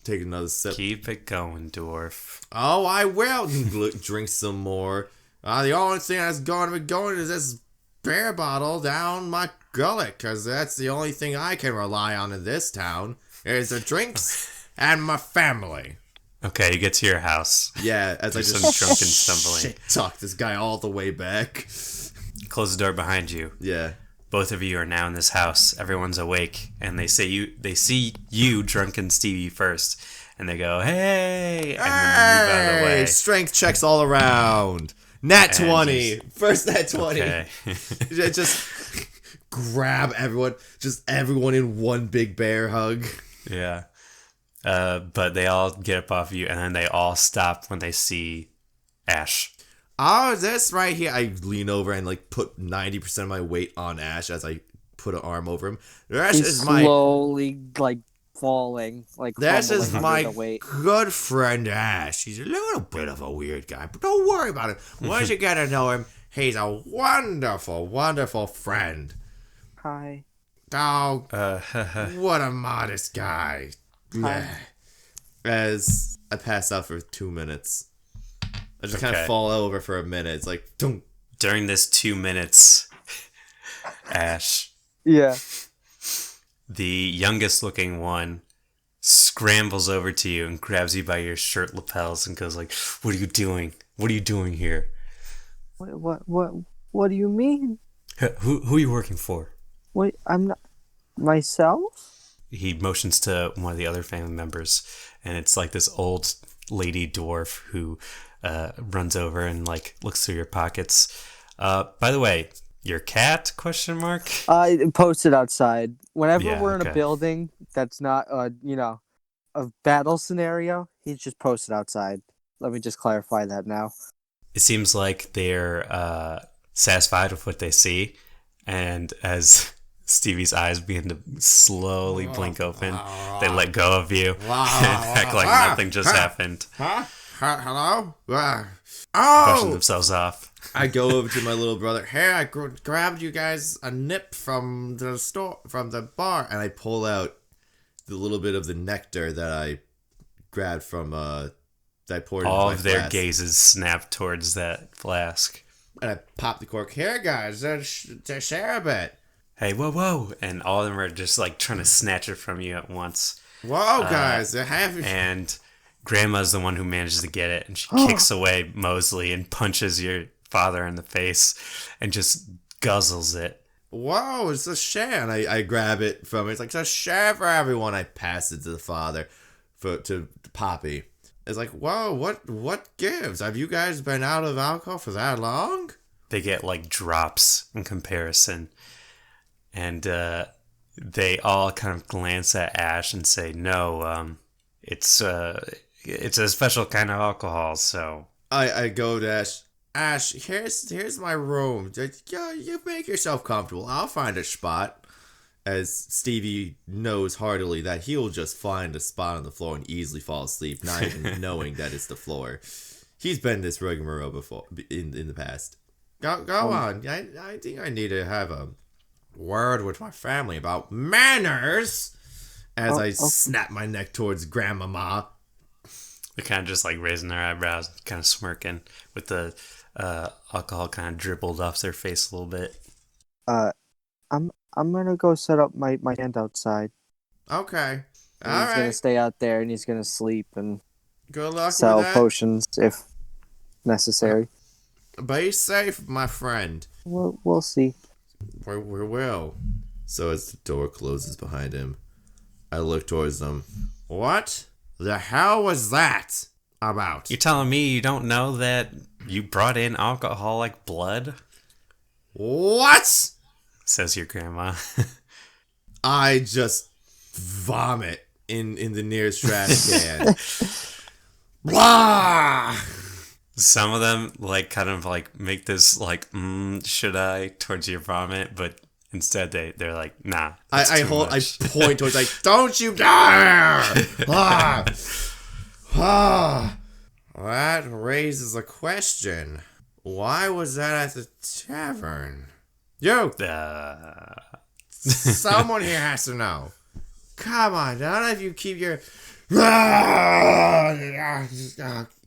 Take another sip. Keep it going, dwarf. Oh, I will drink some more. The only thing that's going to be going is this beer bottle down my gullet, because that's the only thing I can rely on in this town, is the drinks and my family. Okay, you get to your house. Yeah, as I Some just drunken stumbling. shit talk this guy all the way back. Close the door behind you. Yeah. Both of you are now in this house. Everyone's awake, and they see you, drunken Stevie, first, and they go, "Hey!" and then they move out of the way. Strength checks all around. Nat And 20. First nat 20. Okay. Just grab everyone in one big bear hug. Yeah. But they all get up off you, and then they all stop when they see Ash. Oh, this right here. I lean over and like put 90% of my weight on Ash as I put an arm over him. Ash He's is my slowly like falling, like This is crumbling my under the weight. good friend Ash. He's a little bit of a weird guy, but don't worry about it. Once you get to know him, he's a wonderful, wonderful friend. Hi. Oh, Uh, what a modest guy. Hi. As I pass out for 2 minutes. I just kind of Okay. fall over for a minute. It's like, dunk. During this 2 minutes, Ash, Yeah. the youngest looking one, scrambles over to you and grabs you by your shirt lapels and goes like, "What are you doing? What are you doing here? What do you mean? Who are you working for?" Wait, I'm not myself. He motions to one of the other family members, and it's like this old lady dwarf who runs over and like looks through your pockets. By the way, your cat? Question mark. I posted outside. Whenever Yeah, we're in okay. a building that's not, a battle scenario, he's just posted outside. Let me just clarify that now. It seems like they're satisfied with what they see, and as Stevie's eyes begin to slowly blink open, they let go of you and act like nothing just happened, Huh? Hello? brushing Oh! themselves off. I go over to my little brother. Hey, I grabbed you guys a nip from the store, from the bar, and I pull out the little bit of the nectar that I grabbed from that I poured All into of my their flask. gazes snap towards that flask. And I pop the cork. Here, guys, share a bit. Hey, whoa! And all of them are just like trying to snatch it from you at once. Whoa, guys, have And Grandma's the one who manages to get it, and she kicks away Mosley and punches your father in the face and just guzzles it. Whoa, it's a share. And I grab it from it. It's like, it's a share for everyone. I pass it to the father, to Poppy. It's like, whoa, what gives? Have you guys been out of alcohol for that long? They get like drops in comparison. And they all kind of glance at Ashe and say, "No, it's a special kind of alcohol." So I go to Ash. Ash, here's my room. Yeah, you make yourself comfortable. I'll find a spot. As Stevie knows heartily that he'll just find a spot on the floor and easily fall asleep, not even knowing that it's the floor. He's been this rigmarole before in the past. Go on. I think I need to have a word with my family about manners. As I snap my neck towards Grandmama. they're kind of just like raising their eyebrows, kind of smirking with the alcohol kind of dribbled off their face a little bit. I'm gonna go set up my tent outside. Okay. And All he's gonna right. stay out there and he's gonna sleep and Good luck sell with that. potions if necessary. Be safe, my friend. We'll see. We will. So as the door closes behind him, I look towards them. What the hell was that about? You're telling me you don't know that you brought in alcoholic blood? What? Says your grandma. I just vomit in the nearest trash can. Blah! Some of them like kind of like make this like should I towards your vomit, but instead they're like nah. I point towards like don't you dare! That raises a question. Why was that at the tavern? You! Someone here has to know. Come on, none of you keep your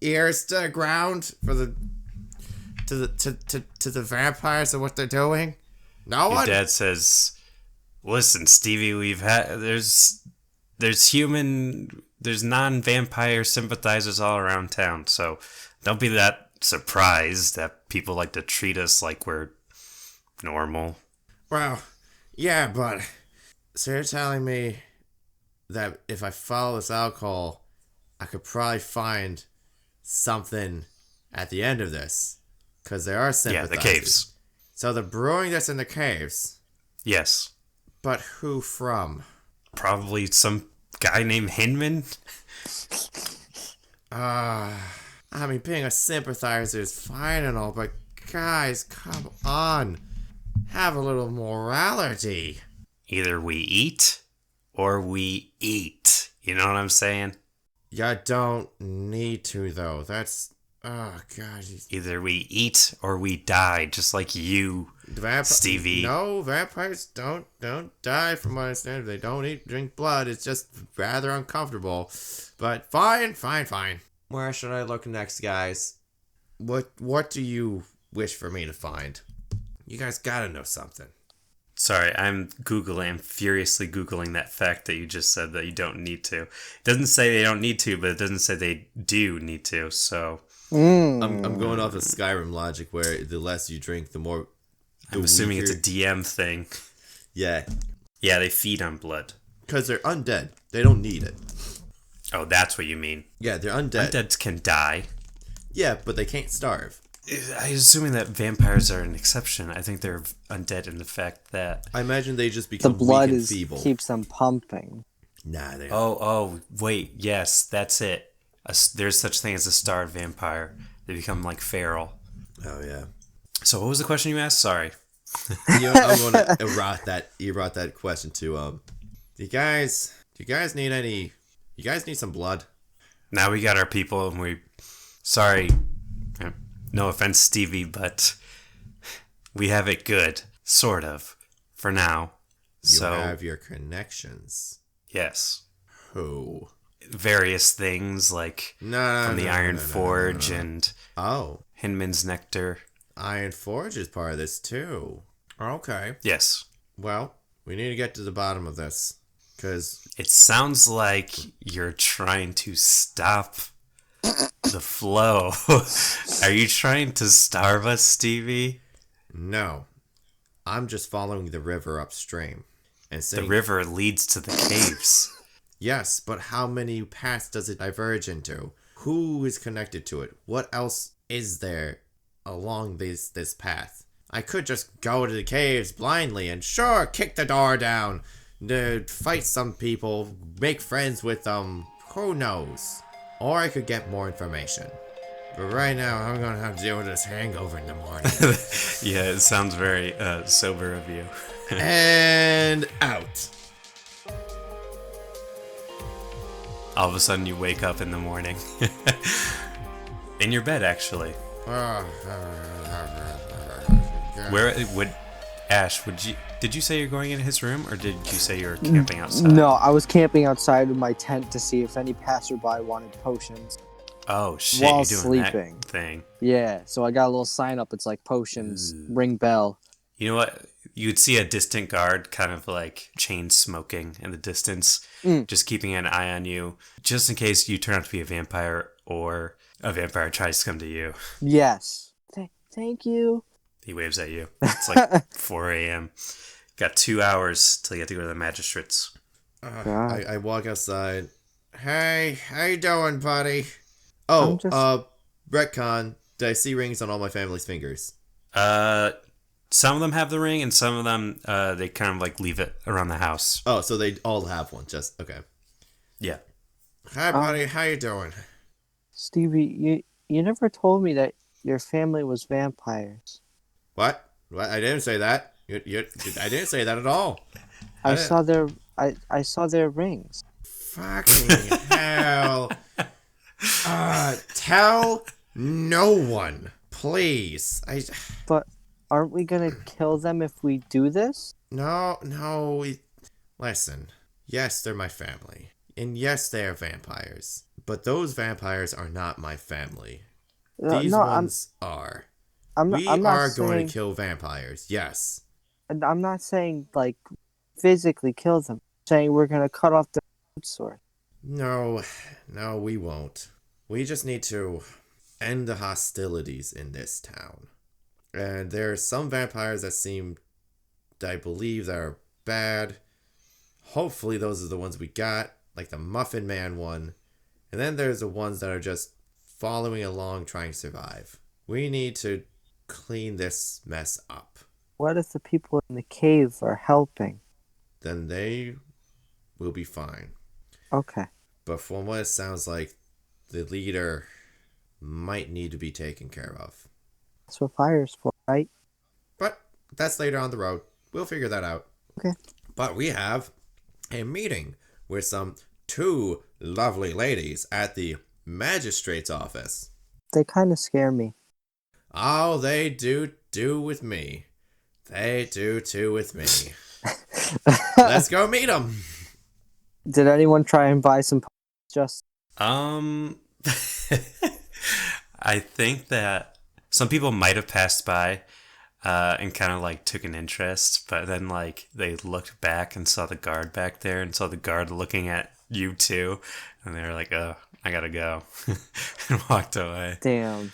ears to the ground for the to the vampires and what they're doing. No Your one. dad says, "Listen, Stevie, there's non-vampire sympathizers all around town, so don't be that surprised that people like to treat us like we're normal." Well, yeah, but so you're telling me that if I follow this alcohol, I could probably find something at the end of this, because there are Yeah, sympathizers. the caves. So the brewing that's in the caves, Yes, but who from? probably some guy named Hinman. I mean, being a sympathizer is fine and all, but guys, come on. Have a little morality. Either we eat or we eat. You know what I'm saying? You don't need to, though. That's... Oh, God. Either we eat or we die, just like you, Stevie. No, vampires don't die from what I understand. They don't drink blood. It's just rather uncomfortable. But fine. Where should I look next, guys? What do you wish for me to find? You guys gotta know something. Sorry, I'm furiously Googling that fact that you just said that you don't need to. It doesn't say they don't need to, but it doesn't say they do need to, so... I'm going off of Skyrim logic where the less you drink, the more... I'm assuming it's a DM thing. Yeah. Yeah, they feed on blood. Because they're undead. They don't need it. Oh, that's what you mean. Yeah, they're undead. Undeads can die. Yeah, but they can't starve. I'm assuming that vampires are an exception. I think they're undead in the fact that... I imagine they just The become blood weak and feeble. keeps them pumping. Nah, they Oh, wait, yes, that's it. There's such thing as a starved vampire. They become like feral. Oh, yeah. So what was the question you asked? Sorry. I'm going to erot that question to, do you guys need any... You guys need some blood? Now we got our people and sorry, no offense, Stevie, but we have it good. Sort of. For now. You have your connections. Yes. Who? Various things like from the Iron Forge and Hinman's Nectar. Iron Forge is part of this too. Okay. Yes. Well, we need to get to the bottom of this. Because it sounds like you're trying to stop the flow. Are you trying to starve us, Stevie? No. I'm just following the river upstream. And saying, the river leads to the caves. Yes, but how many paths does it diverge into? Who is connected to it? What else is there along this path? I could just go to the caves blindly and sure, kick the door down, fight some people, make friends with them, who knows? Or I could get more information. But right now, I'm gonna have to deal with this hangover in the morning. Yeah, it sounds very sober of you. And out. All of a sudden, you wake up in the morning. In your bed, actually. Where would Ash? Did you say you're going in his room, or did you say you're camping outside? No, I was camping outside of my tent to see if any passerby wanted potions. Oh shit! While You're doing sleeping. that thing. Yeah, so I got a little sign up. It's like potions, ring bell. You know what? You'd see a distant guard kind of like chain smoking in the distance, just keeping an eye on you, just in case you turn out to be a vampire or a vampire tries to come to you. Yes. Thank you. He waves at you. It's like 4 a.m. Got 2 hours till you have to go to the magistrates. I walk outside. Hey, how you doing, buddy? Oh, retcon. Did I see rings on all my family's fingers? Some of them have the ring, and some of them, they kind of like leave it around the house. Oh, so they all have one. Just okay. Yeah. Hi, buddy. How you doing? Stevie, you never told me that your family was vampires. What? I didn't say that. I didn't say that at all. I saw their rings. Fucking hell. Tell no one, please. But aren't we gonna kill them if we do this? No. Listen. Yes, they're my family. And yes, they are vampires. But those vampires are not my family. These ones are. We are going to kill vampires, yes. I'm not saying, like, physically kill them. I'm saying we're going to cut off their food source. No, we won't. We just need to end the hostilities in this town. And there are some vampires that I believe that are bad. Hopefully those are the ones we got, like the Muffin Man one. And then there's the ones that are just following along trying to survive. We need to clean this mess up. What if the people in the cave are helping? Then they will be fine. Okay. But from what it sounds like, the leader might need to be taken care of. That's what fire's for, right? But that's later on the road. We'll figure that out. Okay. But we have a meeting with some 2 lovely ladies at the magistrate's office. They kind of scare me. Oh, they do with me. They do too with me. Let's go meet them. Did anyone try and buy some just? I think that some people might have passed by and kind of like took an interest, but then like they looked back and saw the guard back there and saw the guard looking at you too, and they were like, "Oh, I gotta go," and walked away. Damn.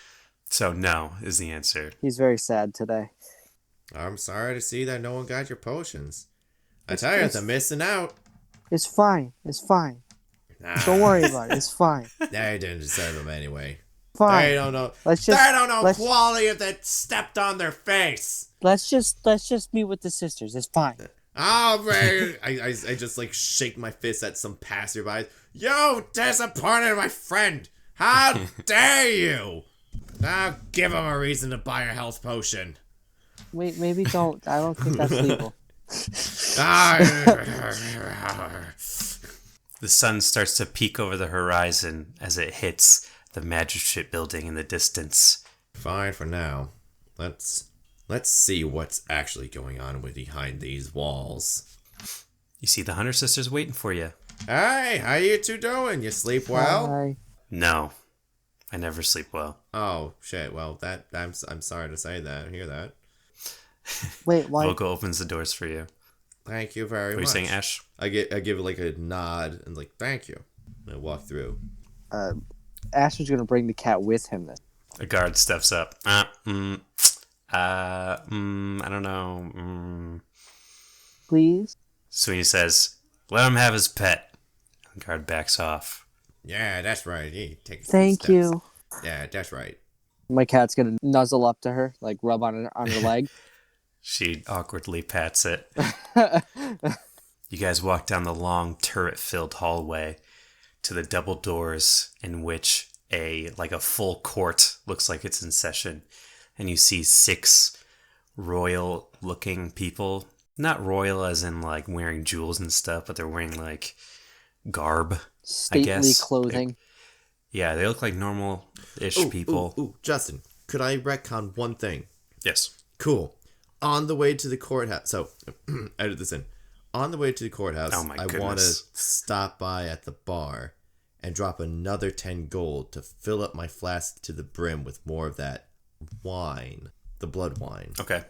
So no is the answer. He's very sad today. I'm sorry to see that no one got your potions. I tell you, they're missing out. It's fine. Nah. Don't worry about it. It's fine. They didn't deserve them anyway. Fine. They don't know. They don't know quality if they stepped on their face. Let's just meet with the sisters. It's fine. Oh man! I just like shake my fist at some passerby. Yo, disappointed my friend! How dare you! Now give him a reason to buy a health potion. Wait, maybe don't. I don't think that's legal. The sun starts to peek over the horizon as it hits the magistrate building in the distance. Fine for now. Let's see what's actually going on behind these walls. You see the Hunter sisters waiting for you. Hey, how you 2 doing? You sleep well? Hi. No, I never sleep well. Oh shit! Well, I'm sorry to say that. Hear that? Wait, why? Vocal opens the doors for you. Thank you very much. What are you saying, Ash? I give like a nod and like thank you. And I walk through. Ashe was gonna bring the cat with him then. A guard steps up. I don't know. Please? Sweeney says, "Let him have his pet." The guard backs off. Yeah, that's right. Hey, take a few Thank steps. you. Yeah, that's right. My cat's gonna nuzzle up to her, like rub on her leg. She awkwardly pats it. You guys walk down the long turret-filled hallway to the double doors in which a full court looks like it's in session, and you see 6 royal-looking people. Not royal as in like wearing jewels and stuff, but they're wearing like garb, I Stately guess. clothing. Yeah, they look like normal-ish people. Ooh, Justin, could I retcon one thing? Yes. Cool. On the way to the courthouse. So, edit this in. On the way to the courthouse, Oh my I want to goodness. stop by at the bar and drop another 10 gold to fill up my flask to the brim with more of that wine, the blood wine. Okay.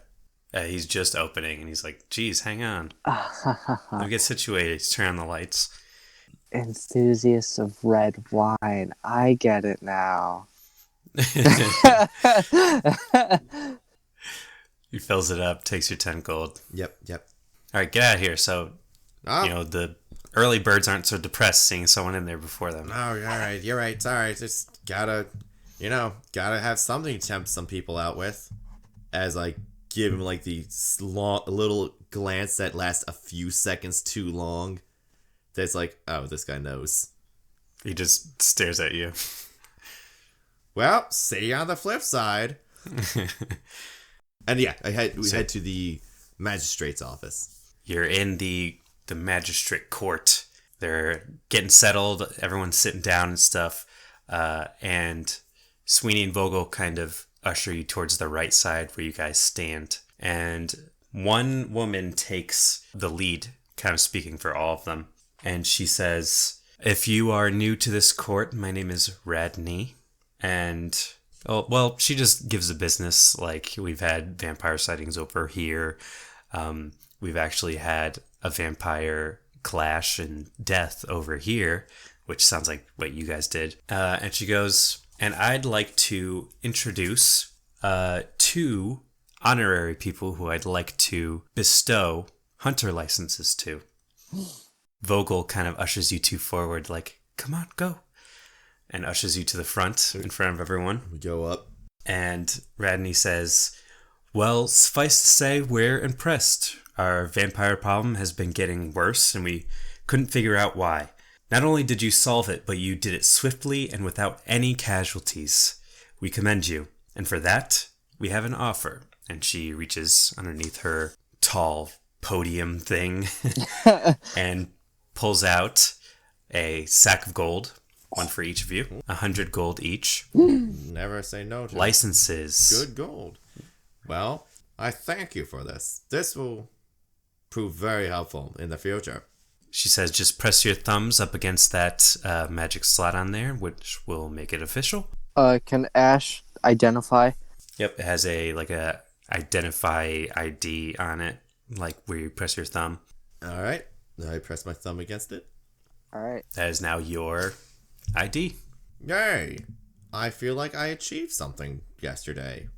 He's just opening, and he's like, geez, hang on. Let me get situated. He's turning on the lights. Enthusiasts of red wine. I get it now. He fills it up, takes your 10 gold. Yep. All right, get out of here. So, the early birds aren't so depressed seeing someone in there before them. Oh, all right. You're right. It's all right. Just gotta have something to tempt some people out with. As I give him like the little glance that lasts a few seconds too long. That's like, oh, this guy knows. He just stares at you. Well, see you on the flip side. And yeah, we head to the magistrate's office. You're in the magistrate court. They're getting settled. Everyone's sitting down and stuff. And Sweeney and Vogel kind of usher you towards the right side where you guys stand. And one woman takes the lead, kind of speaking for all of them. And she says, if you are new to this court, my name is Radney. And, she just gives a business. Like, we've had vampire sightings over here. We've actually had a vampire clash and death over here, which sounds like what you guys did. And she goes, and I'd like to introduce 2 honorary people who I'd like to bestow hunter licenses to. Vogel kind of ushers you 2 forward, like, come on, go. And ushers you to the front, in front of everyone. We go up. And Radney says, well, suffice to say, we're impressed. Our vampire problem has been getting worse, and we couldn't figure out why. Not only did you solve it, but you did it swiftly and without any casualties. We commend you. And for that, we have an offer. And she reaches underneath her tall podium thing and pulls out a sack of gold, one for each of you, 100 gold each. Never say no to licenses. Good gold. Well, I thank you for this. This will prove very helpful in the future. She says, just press your thumbs up against that magic slot on there, which will make it official. Can Ashe identify? Yep, it has a identify ID on it, like where you press your thumb. All right. I press my thumb against it. All right. That is now your ID. Yay! I feel like I achieved something yesterday.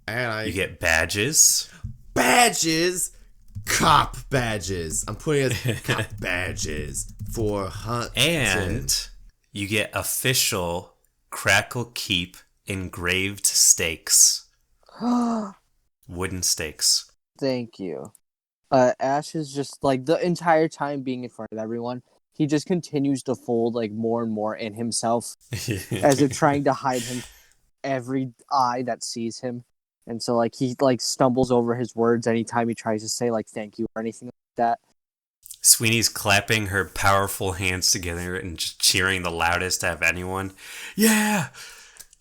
And You get badges. Badges! Cop badges! I'm putting as cop badges for hunting. And you get official Crackle Keep engraved stakes. Wooden stakes. Thank you. Ashe is just like the entire time being in front of everyone. He just continues to fold like more and more in himself as if trying to hide him every eye that sees him. And so like he like stumbles over his words anytime he tries to say like thank you or anything like that. Sweeney's clapping her powerful hands together and just cheering the loudest out of anyone. Yeah!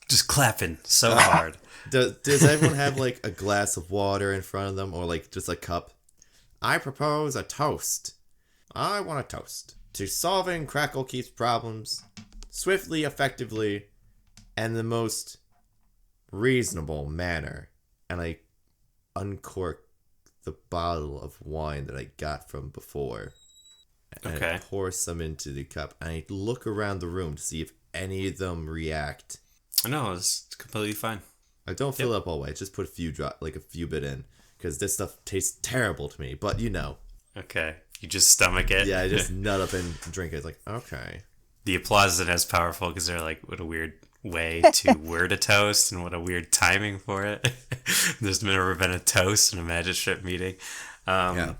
Just clapping so hard. Does everyone have like a glass of water in front of them or like just a cup? I propose a toast. I want a toast to solving Crackle Keep's problems swiftly, effectively, and the most reasonable manner. And I uncork the bottle of wine that I got from before. And I pour some into the cup. And I look around the room to see if any of them react. No, it's completely fine. I don't fill it up all the way. Just put a few bit in. Because this stuff tastes terrible to me. But you know. Okay. You just stomach it? Yeah, I just nut up and drink it. It's like, okay. The applause isn't as powerful because they're like, what a weird way to word a toast and what a weird timing for it. There's never been a toast in a magistrate meeting. Yeah.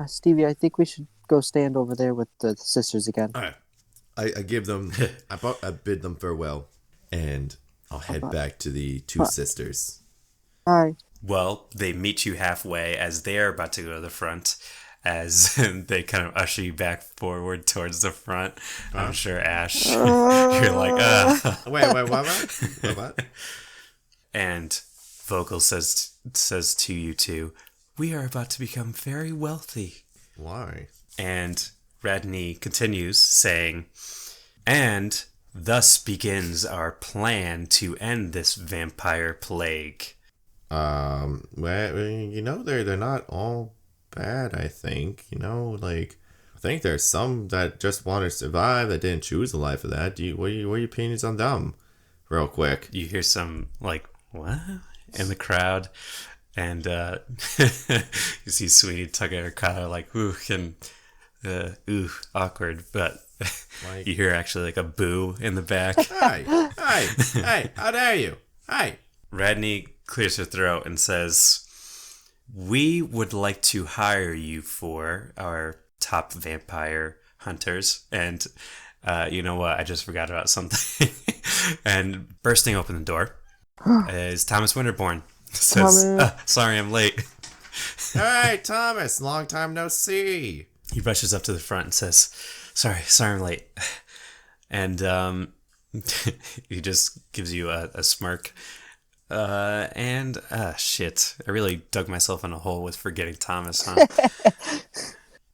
Stevie, I think we should go stand over there with the sisters again. All right. I give them, I bid them farewell, and I'll head back to the two sisters. Bye. Well, they meet you halfway as they are about to go to the front, as they kind of usher you back forward towards the front. I'm sure, Ashe, you're like, Wait, what? And Vogel says to you two, we are about to become very wealthy. Why? And Radney continues saying, and thus begins our plan to end this vampire plague. Well, they're not all bad, I think. I think there's some that just want to survive that didn't choose a life of that. What are your opinions on them? Real quick. You hear some, like, what? In the crowd. And you see Sweeney tug at her collar like, ooh, awkward. But you hear actually like a boo in the back. Hey, how dare you? Hey. Radney clears her throat and says, we would like to hire you for our top vampire hunters. And you know what? I just forgot about something. And bursting open the door is Thomas Winterbourne. Says, sorry I'm late. All right, Thomas, long time no see. He rushes up to the front and says, sorry I'm late. And he just gives you a smirk. Shit, I really dug myself in a hole with forgetting Thomas, huh?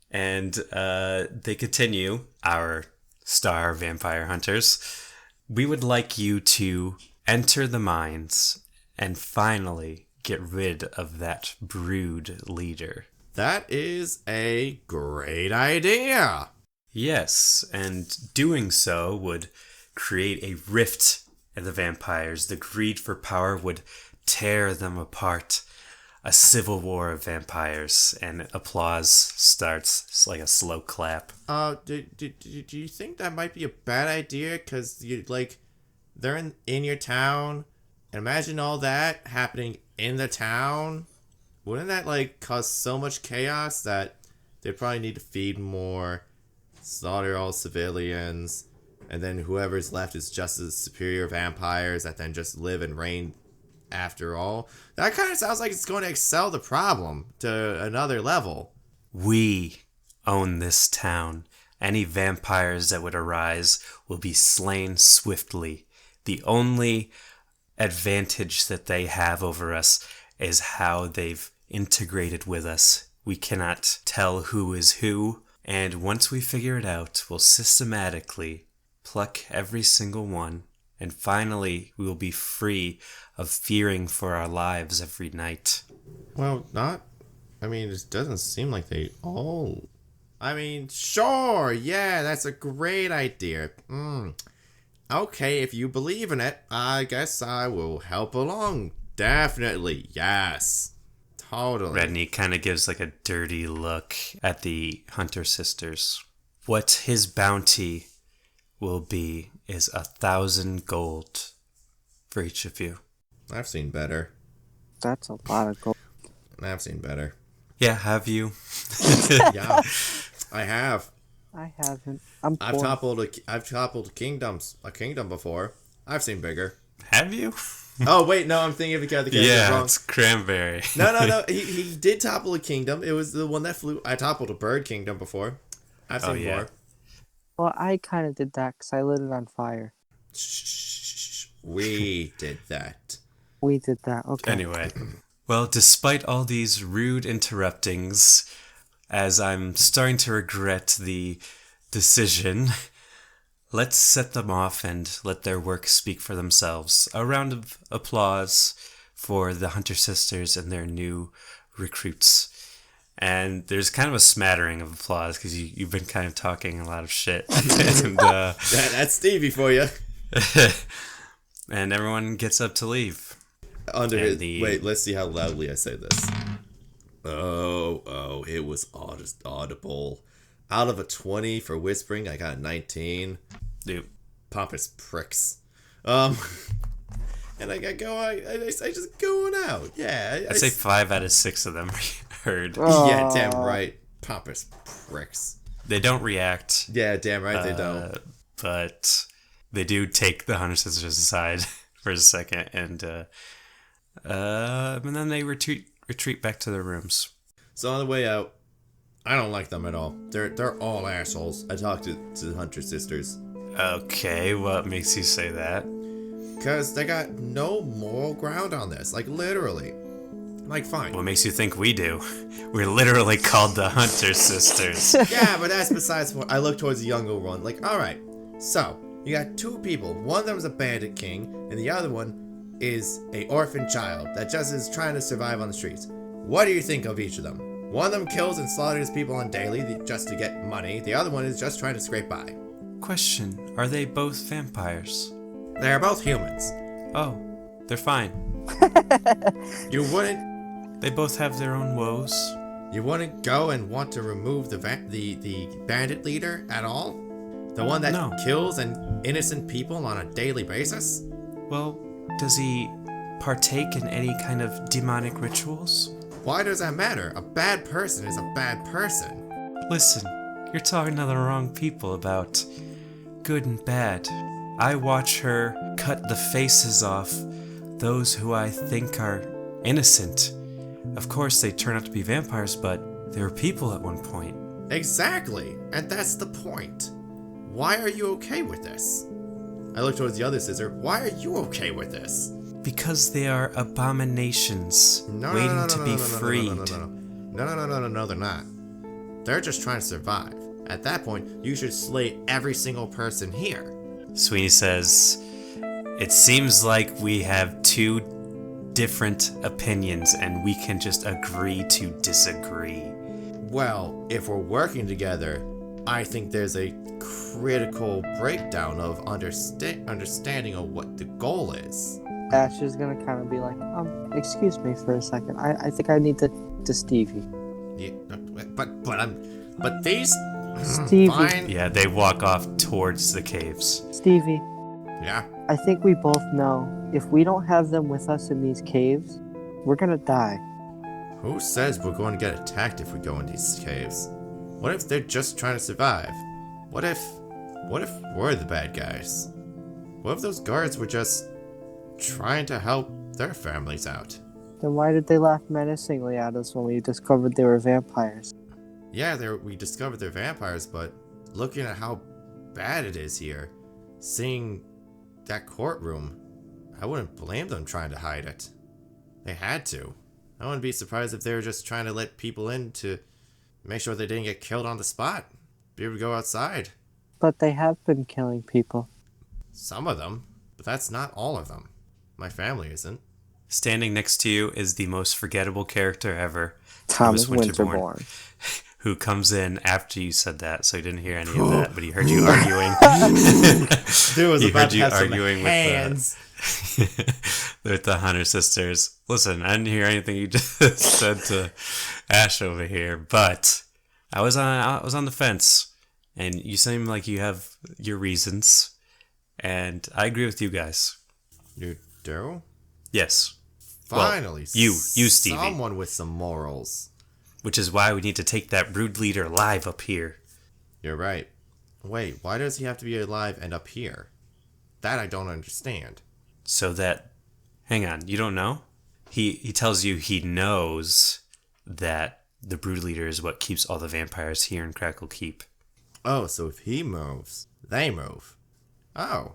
And they continue, our star vampire hunters. We would like you to enter the mines and finally get rid of that brood leader. That is a great idea. Yes, and doing so would create a rift in the vampires. The greed for power would tear them apart. A civil war of vampires, and applause starts. It's like a slow clap. Do you think that might be a bad idea? Because they're in your town. And imagine all that happening in the town. Wouldn't that cause so much chaos that they probably need to feed more, slaughter all civilians, and then whoever's left is just as superior vampires that then just live and reign after all? That kind of sounds like it's going to excel the problem to another level. We own this town. Any vampires that would arise will be slain swiftly. The only advantage that they have over us is how they've integrated with us. We cannot tell who is who, and once we figure it out, we'll systematically pluck every single one, and finally we will be free of fearing for our lives every night. Well, it doesn't seem like they all... sure, yeah, that's a great idea. Okay, if you believe in it, I guess I will help along. Definitely, yes. Totally. Redney kind of gives like a dirty look at the Hunter sisters. What his bounty will be is 1,000 gold for each of you. I've seen better. That's a lot of gold. I've seen better. Yeah, have you? Yeah, I have. I haven't. I'm poor. I've toppled a kingdom before. I've seen bigger. Have you? Oh wait, no, I'm thinking of the guy. Yeah, wrong. it's Cranberry. No. He did topple a kingdom. It was the one that flew. I toppled a bird kingdom before. I've seen more. Well, I kind of did that because I lit it on fire. Shh. We did that. We did that. Okay. Anyway, well, despite all these rude interruptings, as I'm starting to regret the decision, let's set them off and let their work speak for themselves. A round of applause for the Hunter sisters and their new recruits. And there's kind of a smattering of applause because you've been kind of talking a lot of shit. And, that's Stevie for you. And everyone gets up to leave. Wait, let's see how loudly I say this. Oh, it was audible. Out of a 20 for whispering, I got a 19. Dude. Pompous pricks. And I just going out. Yeah. I'd say 5 out of 6 of them heard. Yeah, damn right. Pompous pricks. They don't react. Yeah, damn right they don't. But they do take the Hunter Sisters aside for a second, and then they retreat back to their rooms. So on the way out, I don't like them at all. They're all assholes. I talked to the Hunter Sisters. Okay, what makes you say that? Because they got no moral ground on this. Like, literally. Like, fine. What makes you think we do? We're literally called the Hunter Sisters. Yeah, but that's besides what I look towards the younger one. Like, alright. So, you got 2 people. One of them's a bandit king, and the other one is a orphan child that just is trying to survive on the streets. What do you think of each of them? One of them kills and slaughters people on daily just to get money. The other one is just trying to scrape by. Question, are they both vampires? They're both humans. Oh, they're fine. You wouldn't... They both have their own woes. You wouldn't go and want to remove the bandit leader at all? The one that kills innocent people on a daily basis? Well, does he partake in any kind of demonic rituals? Why does that matter? A bad person is a bad person. Listen, you're talking to the wrong people about good and bad. I watch her cut the faces off those who I think are innocent. Of course, they turn out to be vampires, but they were people at one point. Exactly, and that's the point. Why are you okay with this? I look towards the other sister. Why are you okay with this? Because they are abominations waiting to be freed. No, they're not. They're just trying to survive. At that point, you should slay every single person here. Sweeney says, it seems like we have 2 different opinions and we can just agree to disagree. Well, if we're working together, I think there's a critical breakdown of understanding of what the goal is. Ashe is gonna kind of be like, excuse me for a second. I think I need to Stevie. Yeah, but these... Stevie. Fine. Yeah, they walk off towards the caves. Stevie. Yeah? I think we both know if we don't have them with us in these caves, we're gonna die. Who says we're going to get attacked if we go in these caves? What if they're just trying to survive? What if we're the bad guys? What if those guards were just trying to help their families out? Then why did they laugh menacingly at us when we discovered they were vampires? Yeah, we discovered they're vampires, but looking at how bad it is here, seeing that courtroom, I wouldn't blame them trying to hide it. They had to. I wouldn't be surprised if they were just trying to let people in to make sure they didn't get killed on the spot. Be able to go outside. But they have been killing people. Some of them, but that's not all of them. My family isn't. Standing next to you is the most forgettable character ever, Thomas Winterbourne. Who comes in after you said that, so he didn't hear any of that, but he heard you arguing. Dude was he about heard to you have arguing some hands. with the Hunter Sisters. Listen, I didn't hear anything you just said to Ashe over here, but I was on the fence, and you seem like you have your reasons, and I agree with you guys. You do? Yes. Finally, well, you Stevie. Someone with some morals. Which is why we need to take that brood leader alive up here. You're right. Wait, why does he have to be alive and up here? That I don't understand. So that... Hang on, you don't know? He tells you he knows that the brood leader is what keeps all the vampires here in Crackle Keep. Oh, so if he moves, they move. Oh,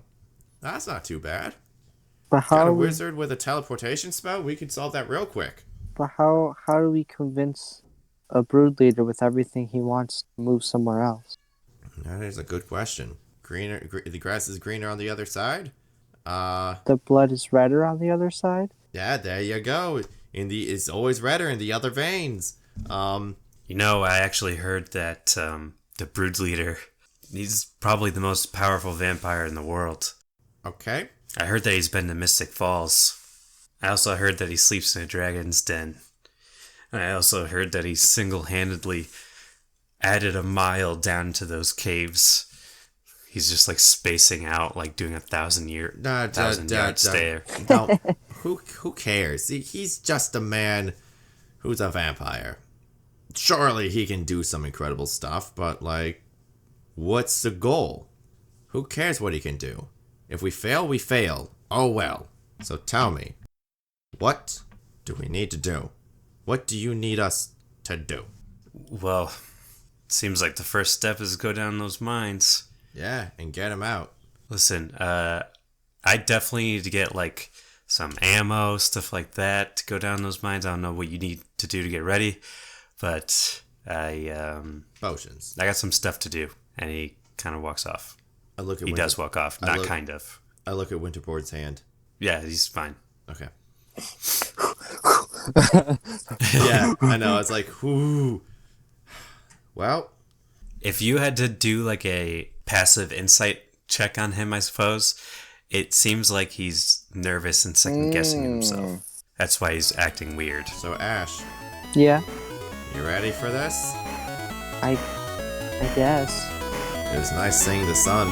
that's not too bad. But how Got a wizard with a teleportation spell? We could solve that real quick. But how do we convince a brood leader with everything he wants to move somewhere else? That is a good question. The grass is greener on the other side. The blood is redder on the other side. Yeah, there you go. It's always redder in the other veins. You know, I actually heard that the brood leader, he's probably the most powerful vampire in the world. Okay. I heard that he's been to Mystic Falls. I also heard that he sleeps in a dragon's den. And I also heard that he single-handedly added a mile down to those caves. He's just like spacing out, like doing 1,000-yard stare. No, who cares? He's just a man who's a vampire. Surely he can do some incredible stuff, but like, what's the goal? Who cares what he can do? If we fail, we fail. Oh well. So tell me, what do we need to do? What do you need us to do? Well, seems like the first step is to go down those mines. Yeah, and get him out. Listen, I definitely need to get like some ammo, stuff like that to go down those mines. I don't know what you need to do to get ready, but Potions. I got some stuff to do. And he kind of walks off. He does walk off, not kind of. I look at Winterboard's hand. Yeah, he's fine. Okay. Yeah, I know. It's like, whoo. Well, if you had to do like a passive insight check on him, I suppose, it seems like he's nervous and second guessing himself. That's why he's acting weird. So Ashe, Yeah, you ready for this? I guess. It was nice seeing the sun.